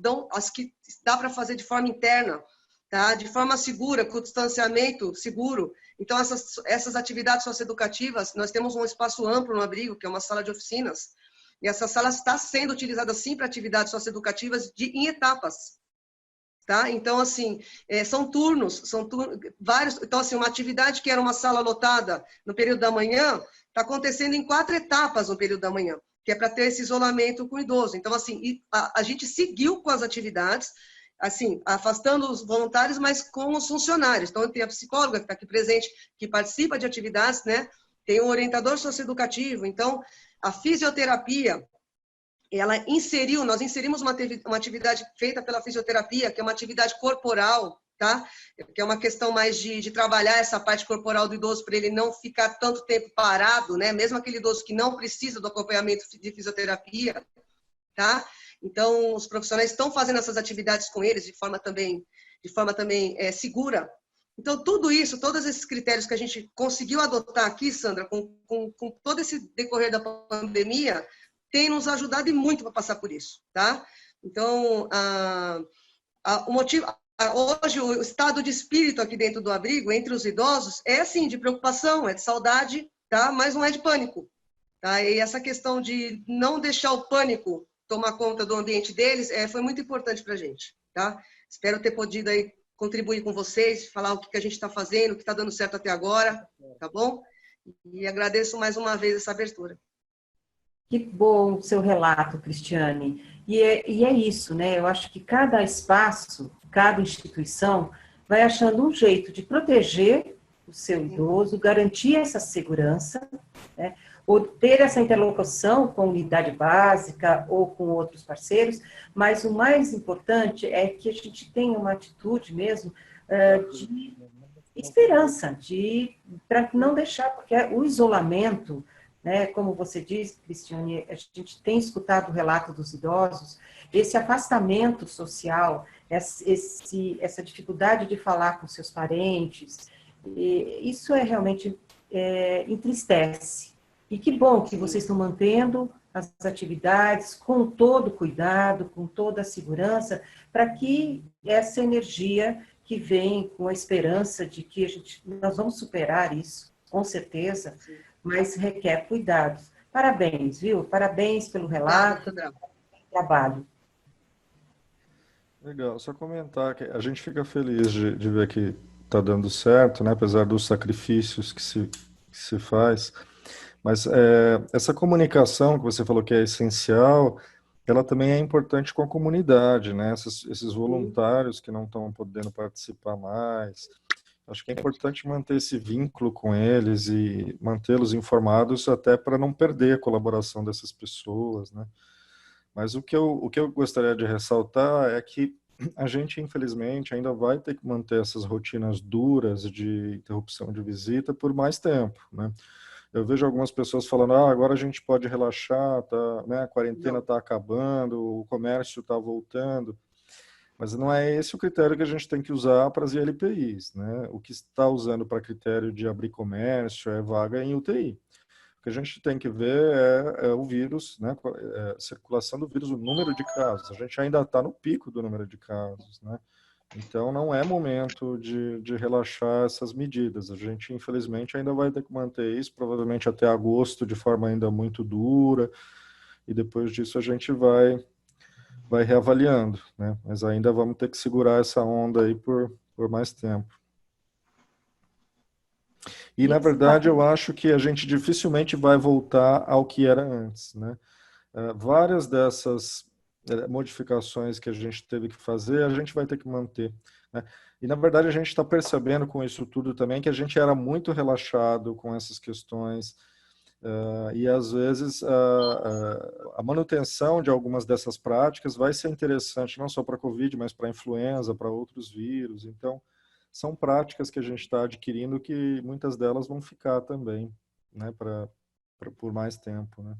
dá para fazer de forma interna, tá? De forma segura, com distanciamento seguro. Então, essas atividades socioeducativas, nós temos um espaço amplo no abrigo, que é uma sala de oficinas, e essa sala está sendo utilizada, sim, para atividades socioeducativas em etapas, tá? Então, assim, são turnos, vários. Então, assim, uma atividade que era uma sala lotada no período da manhã, está acontecendo em 4 etapas no período da manhã, que é para ter esse isolamento com o idoso. Então, assim, a gente seguiu com as atividades, assim, afastando os voluntários, mas com os funcionários. Então, tem a psicóloga que está aqui presente, que participa de atividades, né? Tem o orientador socioeducativo. Então, a fisioterapia, nós inserimos uma atividade feita pela fisioterapia, que é uma atividade corporal, tá? Que é uma questão mais de trabalhar essa parte corporal do idoso para ele não ficar tanto tempo parado, né? Mesmo aquele idoso que não precisa do acompanhamento de fisioterapia, tá? Então, os profissionais estão fazendo essas atividades com eles de forma também segura. Então, tudo isso, todos esses critérios que a gente conseguiu adotar aqui, Sandra, com todo esse decorrer da pandemia, tem nos ajudado e muito para passar por isso, tá? Então, o motivo... Hoje, o estado de espírito aqui dentro do abrigo, entre os idosos, é assim, de preocupação, é de saudade, tá? Mas não é de pânico, tá? E essa questão de não deixar o pânico tomar conta do ambiente deles foi muito importante para a gente, tá? Espero ter podido aí contribuir com vocês, falar o que a gente está fazendo, o que está dando certo até agora, tá bom? E agradeço mais uma vez essa abertura. Que bom o seu relato, Cristiane. E é isso, né? Eu acho que cada espaço, cada instituição vai achando um jeito de proteger o seu idoso, garantir essa segurança, né? Ou ter essa interlocução com a unidade básica ou com outros parceiros, mas o mais importante é que a gente tenha uma atitude mesmo de esperança, para não deixar, porque o isolamento, né, como você diz, Cristiane, a gente tem escutado o relato dos idosos, esse afastamento social, essa dificuldade de falar com seus parentes, isso realmente entristece. E que bom que vocês estão mantendo as atividades com todo cuidado, com toda a segurança, para que essa energia que vem com a esperança de que nós vamos superar isso, com certeza, mas requer cuidados. Parabéns, viu? Parabéns pelo relato, pelo trabalho. Legal, só comentar que a gente fica feliz de ver que está dando certo, né? Apesar dos sacrifícios que se faz. Mas essa comunicação que você falou que é essencial, ela também é importante com a comunidade, né? Esses voluntários que não estão podendo participar mais. Acho que é importante manter esse vínculo com eles e mantê-los informados até para não perder a colaboração dessas pessoas, né? Mas o que eu gostaria de ressaltar é que a gente, infelizmente, ainda vai ter que manter essas rotinas duras de interrupção de visita por mais tempo, né? Eu vejo algumas pessoas falando, agora a gente pode relaxar, tá, né, a quarentena está acabando, o comércio está voltando, mas não é esse o critério que a gente tem que usar para as ILPIs, né? O que está usando para critério de abrir comércio é vaga em UTI. O que a gente tem que ver é o vírus, né, a circulação do vírus, o número de casos. A gente ainda está no pico do número de casos, né? Então, não é momento de relaxar essas medidas. A gente, infelizmente, ainda vai ter que manter isso, provavelmente até agosto, de forma ainda muito dura, e depois disso a gente vai reavaliando, né? Mas ainda vamos ter que segurar essa onda aí por mais tempo. E, na verdade, eu acho que a gente dificilmente vai voltar ao que era antes, né? Várias dessas modificações que a gente teve que fazer, a gente vai ter que manter, né? E, na verdade, a gente está percebendo com isso tudo também que a gente era muito relaxado com essas questões, e, às vezes, a manutenção de algumas dessas práticas vai ser interessante, não só para a Covid, mas para a influenza, para outros vírus. Então, são práticas que a gente está adquirindo que muitas delas vão ficar também, né, por mais tempo, né?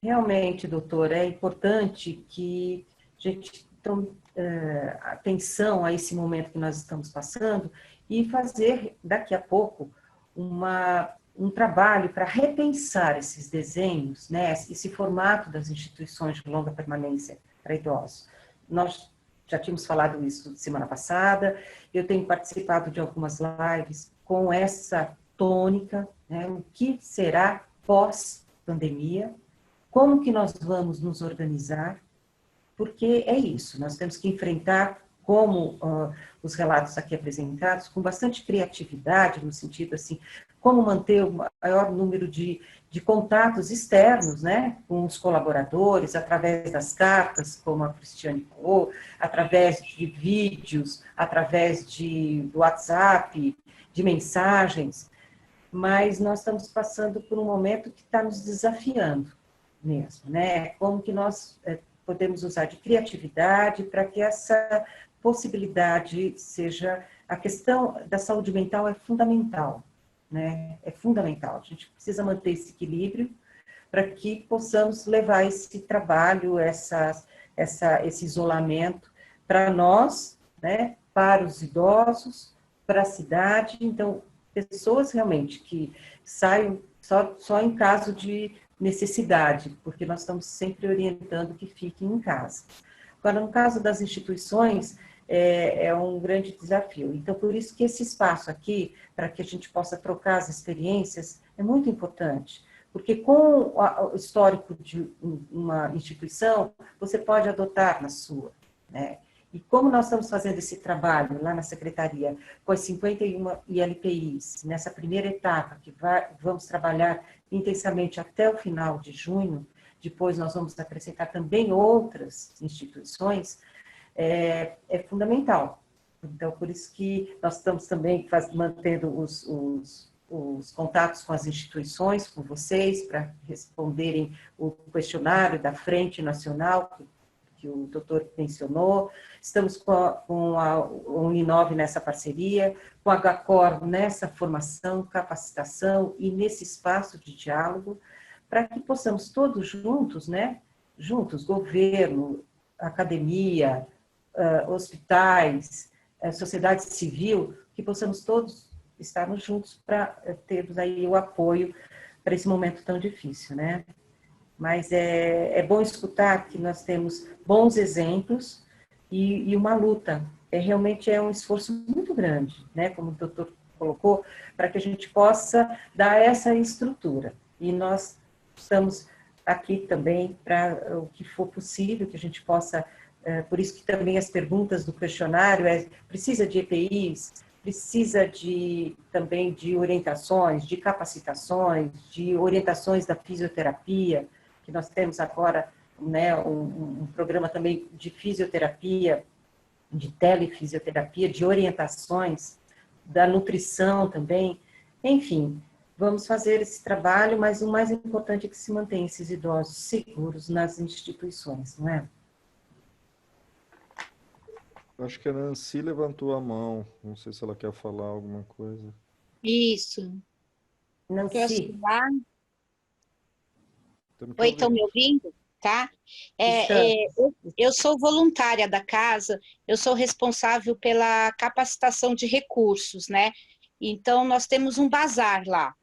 Realmente, doutor, é importante que a gente tome atenção a esse momento que nós estamos passando e fazer, daqui a pouco, um trabalho para repensar esses desenhos, né, esse formato das instituições de longa permanência para idosos. Nós já tínhamos falado isso semana passada, eu tenho participado de algumas lives com essa tônica, né, o que será pós-pandemia, como que nós vamos nos organizar, porque é isso, nós temos que enfrentar, como os relatos aqui apresentados, com bastante criatividade, no sentido assim, como manter o maior número de contatos externos, né, com os colaboradores, através das cartas, como a Cristiane falou, através de vídeos, através do WhatsApp, de mensagens, mas nós estamos passando por um momento que está nos desafiando mesmo, né, como que nós podemos usar de criatividade para que essa possibilidade seja... A questão da saúde mental é fundamental, né? É fundamental. A gente precisa manter esse equilíbrio para que possamos levar esse trabalho, esse isolamento para nós, né? Para os idosos, para a cidade. Então, pessoas realmente que saiam só em caso de necessidade, porque nós estamos sempre orientando que fiquem em casa. Agora, no caso das instituições, é um grande desafio. Então, por isso que esse espaço aqui, para que a gente possa trocar as experiências, é muito importante, porque com o histórico de uma instituição, você pode adotar na sua, né? E como nós estamos fazendo esse trabalho lá na Secretaria, com as 51 ILPIs, nessa primeira etapa, que vamos trabalhar intensamente até o final de junho, depois nós vamos acrescentar também outras instituições, é fundamental. Então, por isso que nós estamos também mantendo os contatos com as instituições, com vocês, para responderem o questionário da Frente Nacional, que o doutor mencionou. Estamos com a Uninove nessa parceria, com a HCOR nessa formação, capacitação e nesse espaço de diálogo, para que possamos todos juntos, né? Juntos, governo, academia, hospitais, sociedade civil, que possamos todos estarmos juntos para termos aí o apoio para esse momento tão difícil, né? Mas é bom escutar que nós temos bons exemplos e uma luta. Realmente é um esforço muito grande, né, como o doutor colocou, para que a gente possa dar essa estrutura. E nós estamos aqui também para o que for possível, que a gente possa, por isso que também as perguntas do questionário precisa de EPIs, precisa também de orientações, de capacitações, de orientações da fisioterapia, que nós temos agora, né, um programa também de fisioterapia, de telefisioterapia, de orientações, da nutrição também, enfim, vamos fazer esse trabalho, mas o mais importante é que se mantenha esses idosos seguros nas instituições, não é? Acho que a Nancy levantou a mão, não sei se ela quer falar alguma coisa. Isso. Nancy. Posso falar? Oi, estão me ouvindo? Tá? Eu sou voluntária da casa, eu sou responsável pela capacitação de recursos, né? Então, nós temos um bazar lá.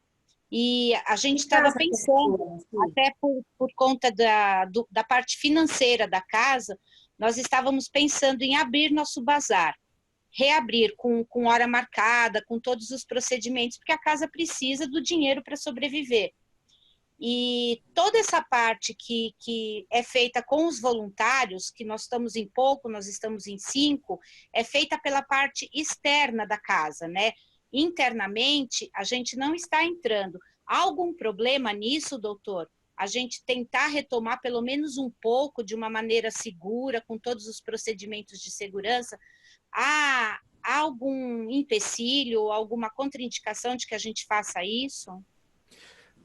E a gente estava pensando, até por conta da parte financeira da casa, nós estávamos pensando em abrir nosso bazar, reabrir com hora marcada, com todos os procedimentos, porque a casa precisa do dinheiro para sobreviver. E toda essa parte que é feita com os voluntários, que nós estamos em pouco, nós estamos em 5, é feita pela parte externa da casa, né? Internamente, a gente não está entrando. Há algum problema nisso, doutor? A gente tentar retomar pelo menos um pouco, de uma maneira segura, com todos os procedimentos de segurança? Há algum empecilho, alguma contraindicação de que a gente faça isso?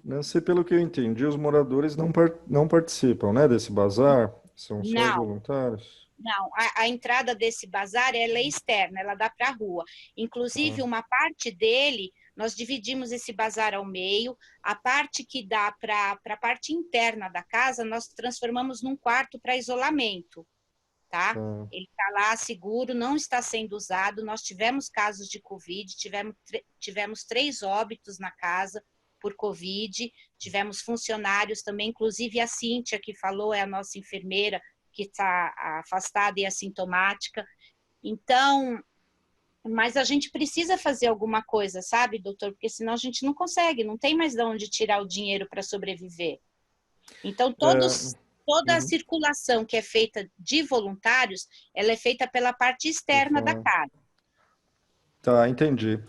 Nancy, pelo que eu entendi, os moradores não participam, né, desse bazar? São só os voluntários? Não, a entrada desse bazar, ela é externa, ela dá para a rua. Inclusive, uma parte dele, nós dividimos esse bazar ao meio, a parte que dá para a parte interna da casa, nós transformamos num quarto para isolamento, tá? Ele está lá seguro, não está sendo usado, nós tivemos casos de Covid, tivemos 3 óbitos na casa por Covid, tivemos funcionários também, inclusive a Cíntia, que falou, é a nossa enfermeira, que está afastada e assintomática. Então, mas a gente precisa fazer alguma coisa, sabe, doutor? Porque senão a gente não consegue, não tem mais de onde tirar o dinheiro para sobreviver. Então, toda a circulação que é feita de voluntários, ela é feita pela parte externa da casa. Tá, entendi.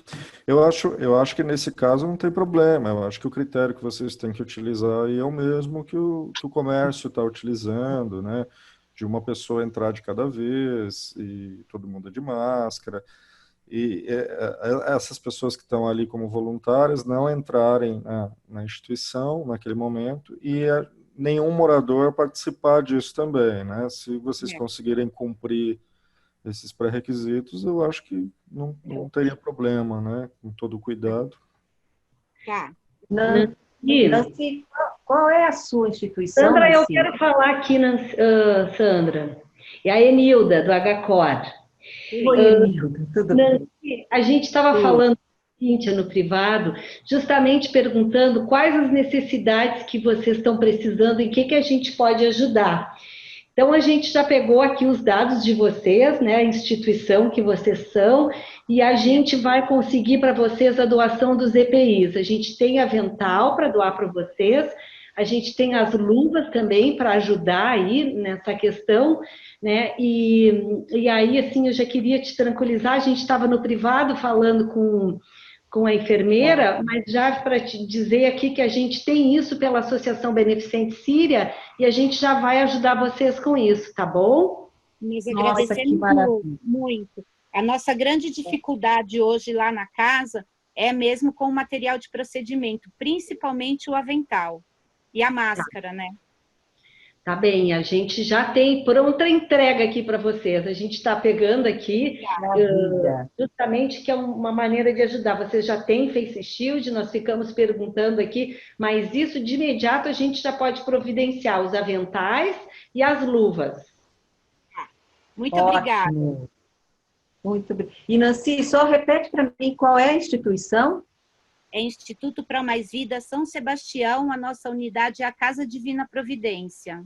Eu acho que nesse caso não tem problema. Eu acho que o critério que vocês têm que utilizar aí é o mesmo que o comércio está utilizando, né? De uma pessoa entrar de cada vez e todo mundo é de máscara. E essas pessoas que estão ali como voluntárias não entrarem na instituição naquele momento e nenhum morador participar disso também, né? Se vocês conseguirem cumprir esses pré-requisitos, eu acho que não teria problema, né? Com todo o cuidado. Tá. Nancy, qual é a sua instituição, Sandra, Nancy? eu quero falar aqui, Sandra. É a Enilda, do HCOR. Oi, Enilda, tudo Nancy, bem? a gente estava falando com a Cíntia no privado, justamente perguntando quais as necessidades que vocês estão precisando e o que a gente pode ajudar. Então, a gente já pegou aqui os dados de vocês, né, a instituição que vocês são, e a gente vai conseguir para vocês a doação dos EPIs. A gente tem avental para doar para vocês, a gente tem as luvas também para ajudar aí nessa questão, né, e aí, assim, eu já queria te tranquilizar, a gente estava no privado falando com a enfermeira, mas já para te dizer aqui que a gente tem isso pela Associação Beneficente Síria e a gente já vai ajudar vocês com isso, tá bom? Nós agradecemos muito. A nossa grande dificuldade hoje lá na casa é mesmo com o material de procedimento, principalmente o avental e a máscara, né? Tá bem, a gente já tem pronta entrega aqui para vocês. A gente está pegando aqui, justamente que é uma maneira de ajudar. Vocês já têm Face Shield, nós ficamos perguntando aqui, mas isso de imediato a gente já pode providenciar os aventais e as luvas. Muito obrigada. Muito bem. E Nancy, só repete para mim qual é a instituição? É Instituto Pro Mais Vida São Sebastião, a nossa unidade é a Casa Divina Providência.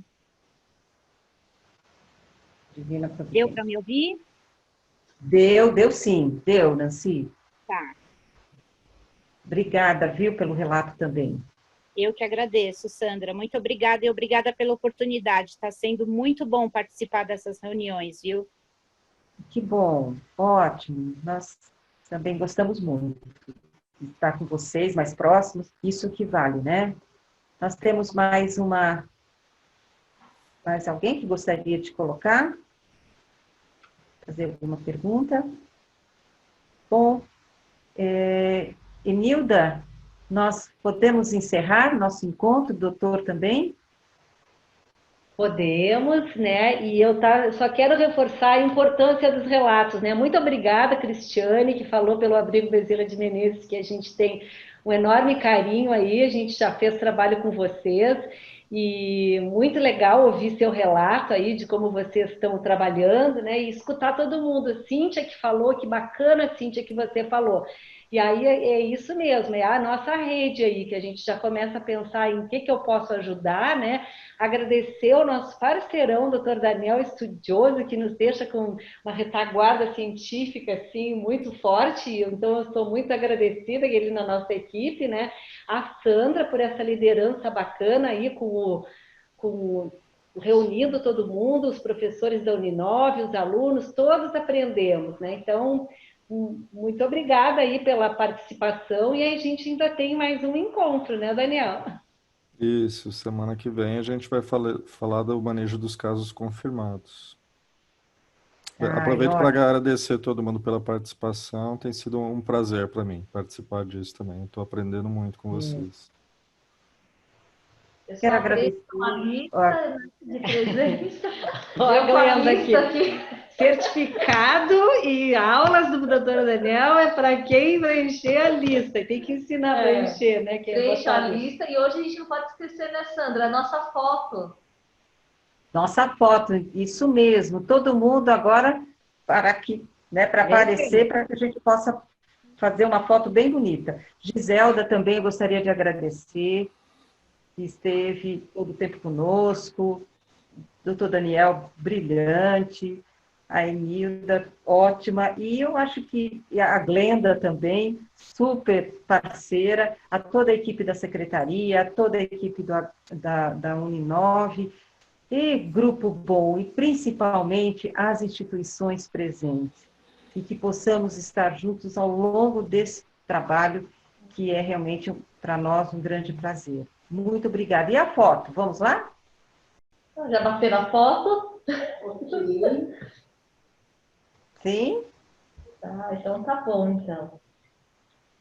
Divina Deu Providência. para me ouvir? Deu sim. Deu, Nancy. Tá. Obrigada, viu, pelo relato também. Eu que agradeço, Sandra. Muito obrigada e obrigada pela oportunidade. Está sendo muito bom participar dessas reuniões, viu? Que bom, ótimo. Nós também gostamos muito de estar com vocês mais próximos. Isso que vale, né? Nós temos mais alguém que gostaria de colocar? Fazer alguma pergunta? Bom, Enilda, nós podemos encerrar nosso encontro, doutor também? Podemos, né? E eu só quero reforçar a importância dos relatos, né? Muito obrigada, Cristiane, que falou pelo Abrigo Bezerra de Menezes, que a gente tem um enorme carinho aí, a gente já fez trabalho com vocês, e muito legal ouvir seu relato aí de como vocês estão trabalhando, né? E escutar todo mundo. Cíntia que falou, que bacana, Cíntia, que você falou. E aí é isso mesmo, é a nossa rede aí, que a gente já começa a pensar em que eu posso ajudar, né? Agradecer ao nosso parceirão, doutor Daniel, estudioso, que nos deixa com uma retaguarda científica, assim, muito forte, então eu estou muito agradecida que ele na nossa equipe, né? A Sandra, por essa liderança bacana aí, reunindo todo mundo, os professores da Uninove, os alunos, todos aprendemos, né? Então, muito obrigada aí pela participação, e a gente ainda tem mais um encontro, né, Daniel? Isso, semana que vem a gente vai falar do manejo dos casos confirmados. Aproveito para agradecer todo mundo pela participação, tem sido um prazer para mim participar disso também, estou aprendendo muito com vocês. Eu quero agradecer uma lista de presença. Olha aqui. Certificado e aulas do doutor Daniel é para quem preencher a lista. Tem que ensinar a preencher, né? Preencha a lista. E hoje a gente não pode esquecer, né, Sandra? A nossa foto. Nossa foto, isso mesmo. Todo mundo agora para aparecer, para que a gente possa fazer uma foto bem bonita. Giselda também gostaria de agradecer, que esteve todo o tempo conosco. Doutor Daniel, brilhante. A Enilda, ótima. E eu acho que a Glenda também, super parceira, a toda a equipe da secretaria, a toda a equipe da Uninove, e Grupo Bom, e principalmente as instituições presentes. E que possamos estar juntos ao longo desse trabalho, que é realmente, para nós, um grande prazer. Muito obrigada. E a foto, vamos lá? Já bateram a foto? Ok. Sim? Tá, então tá bom, então.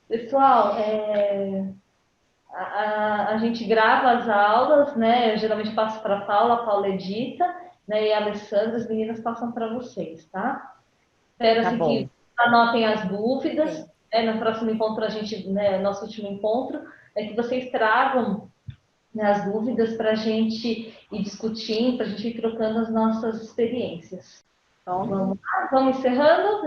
Pessoal, a gente grava as aulas, né? Eu geralmente passo para a Paula edita, né? E a Alessandra, as meninas passam para vocês, tá? Espero que anotem as dúvidas. No próximo encontro, nosso último encontro, é que vocês tragam, né, as dúvidas para a gente ir discutindo, para a gente ir trocando as nossas experiências. Então, vamos lá? Vamos encerrando?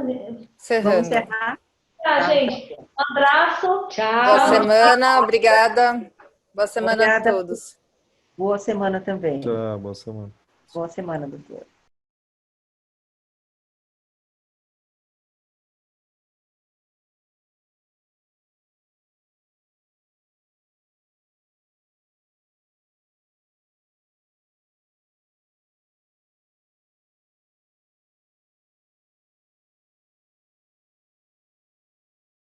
Vamos encerrar. Tá, gente. Um abraço. Tchau. Boa semana. Obrigada. Boa semana a todos. Boa semana também. Tchau, boa semana. Boa semana, doutor.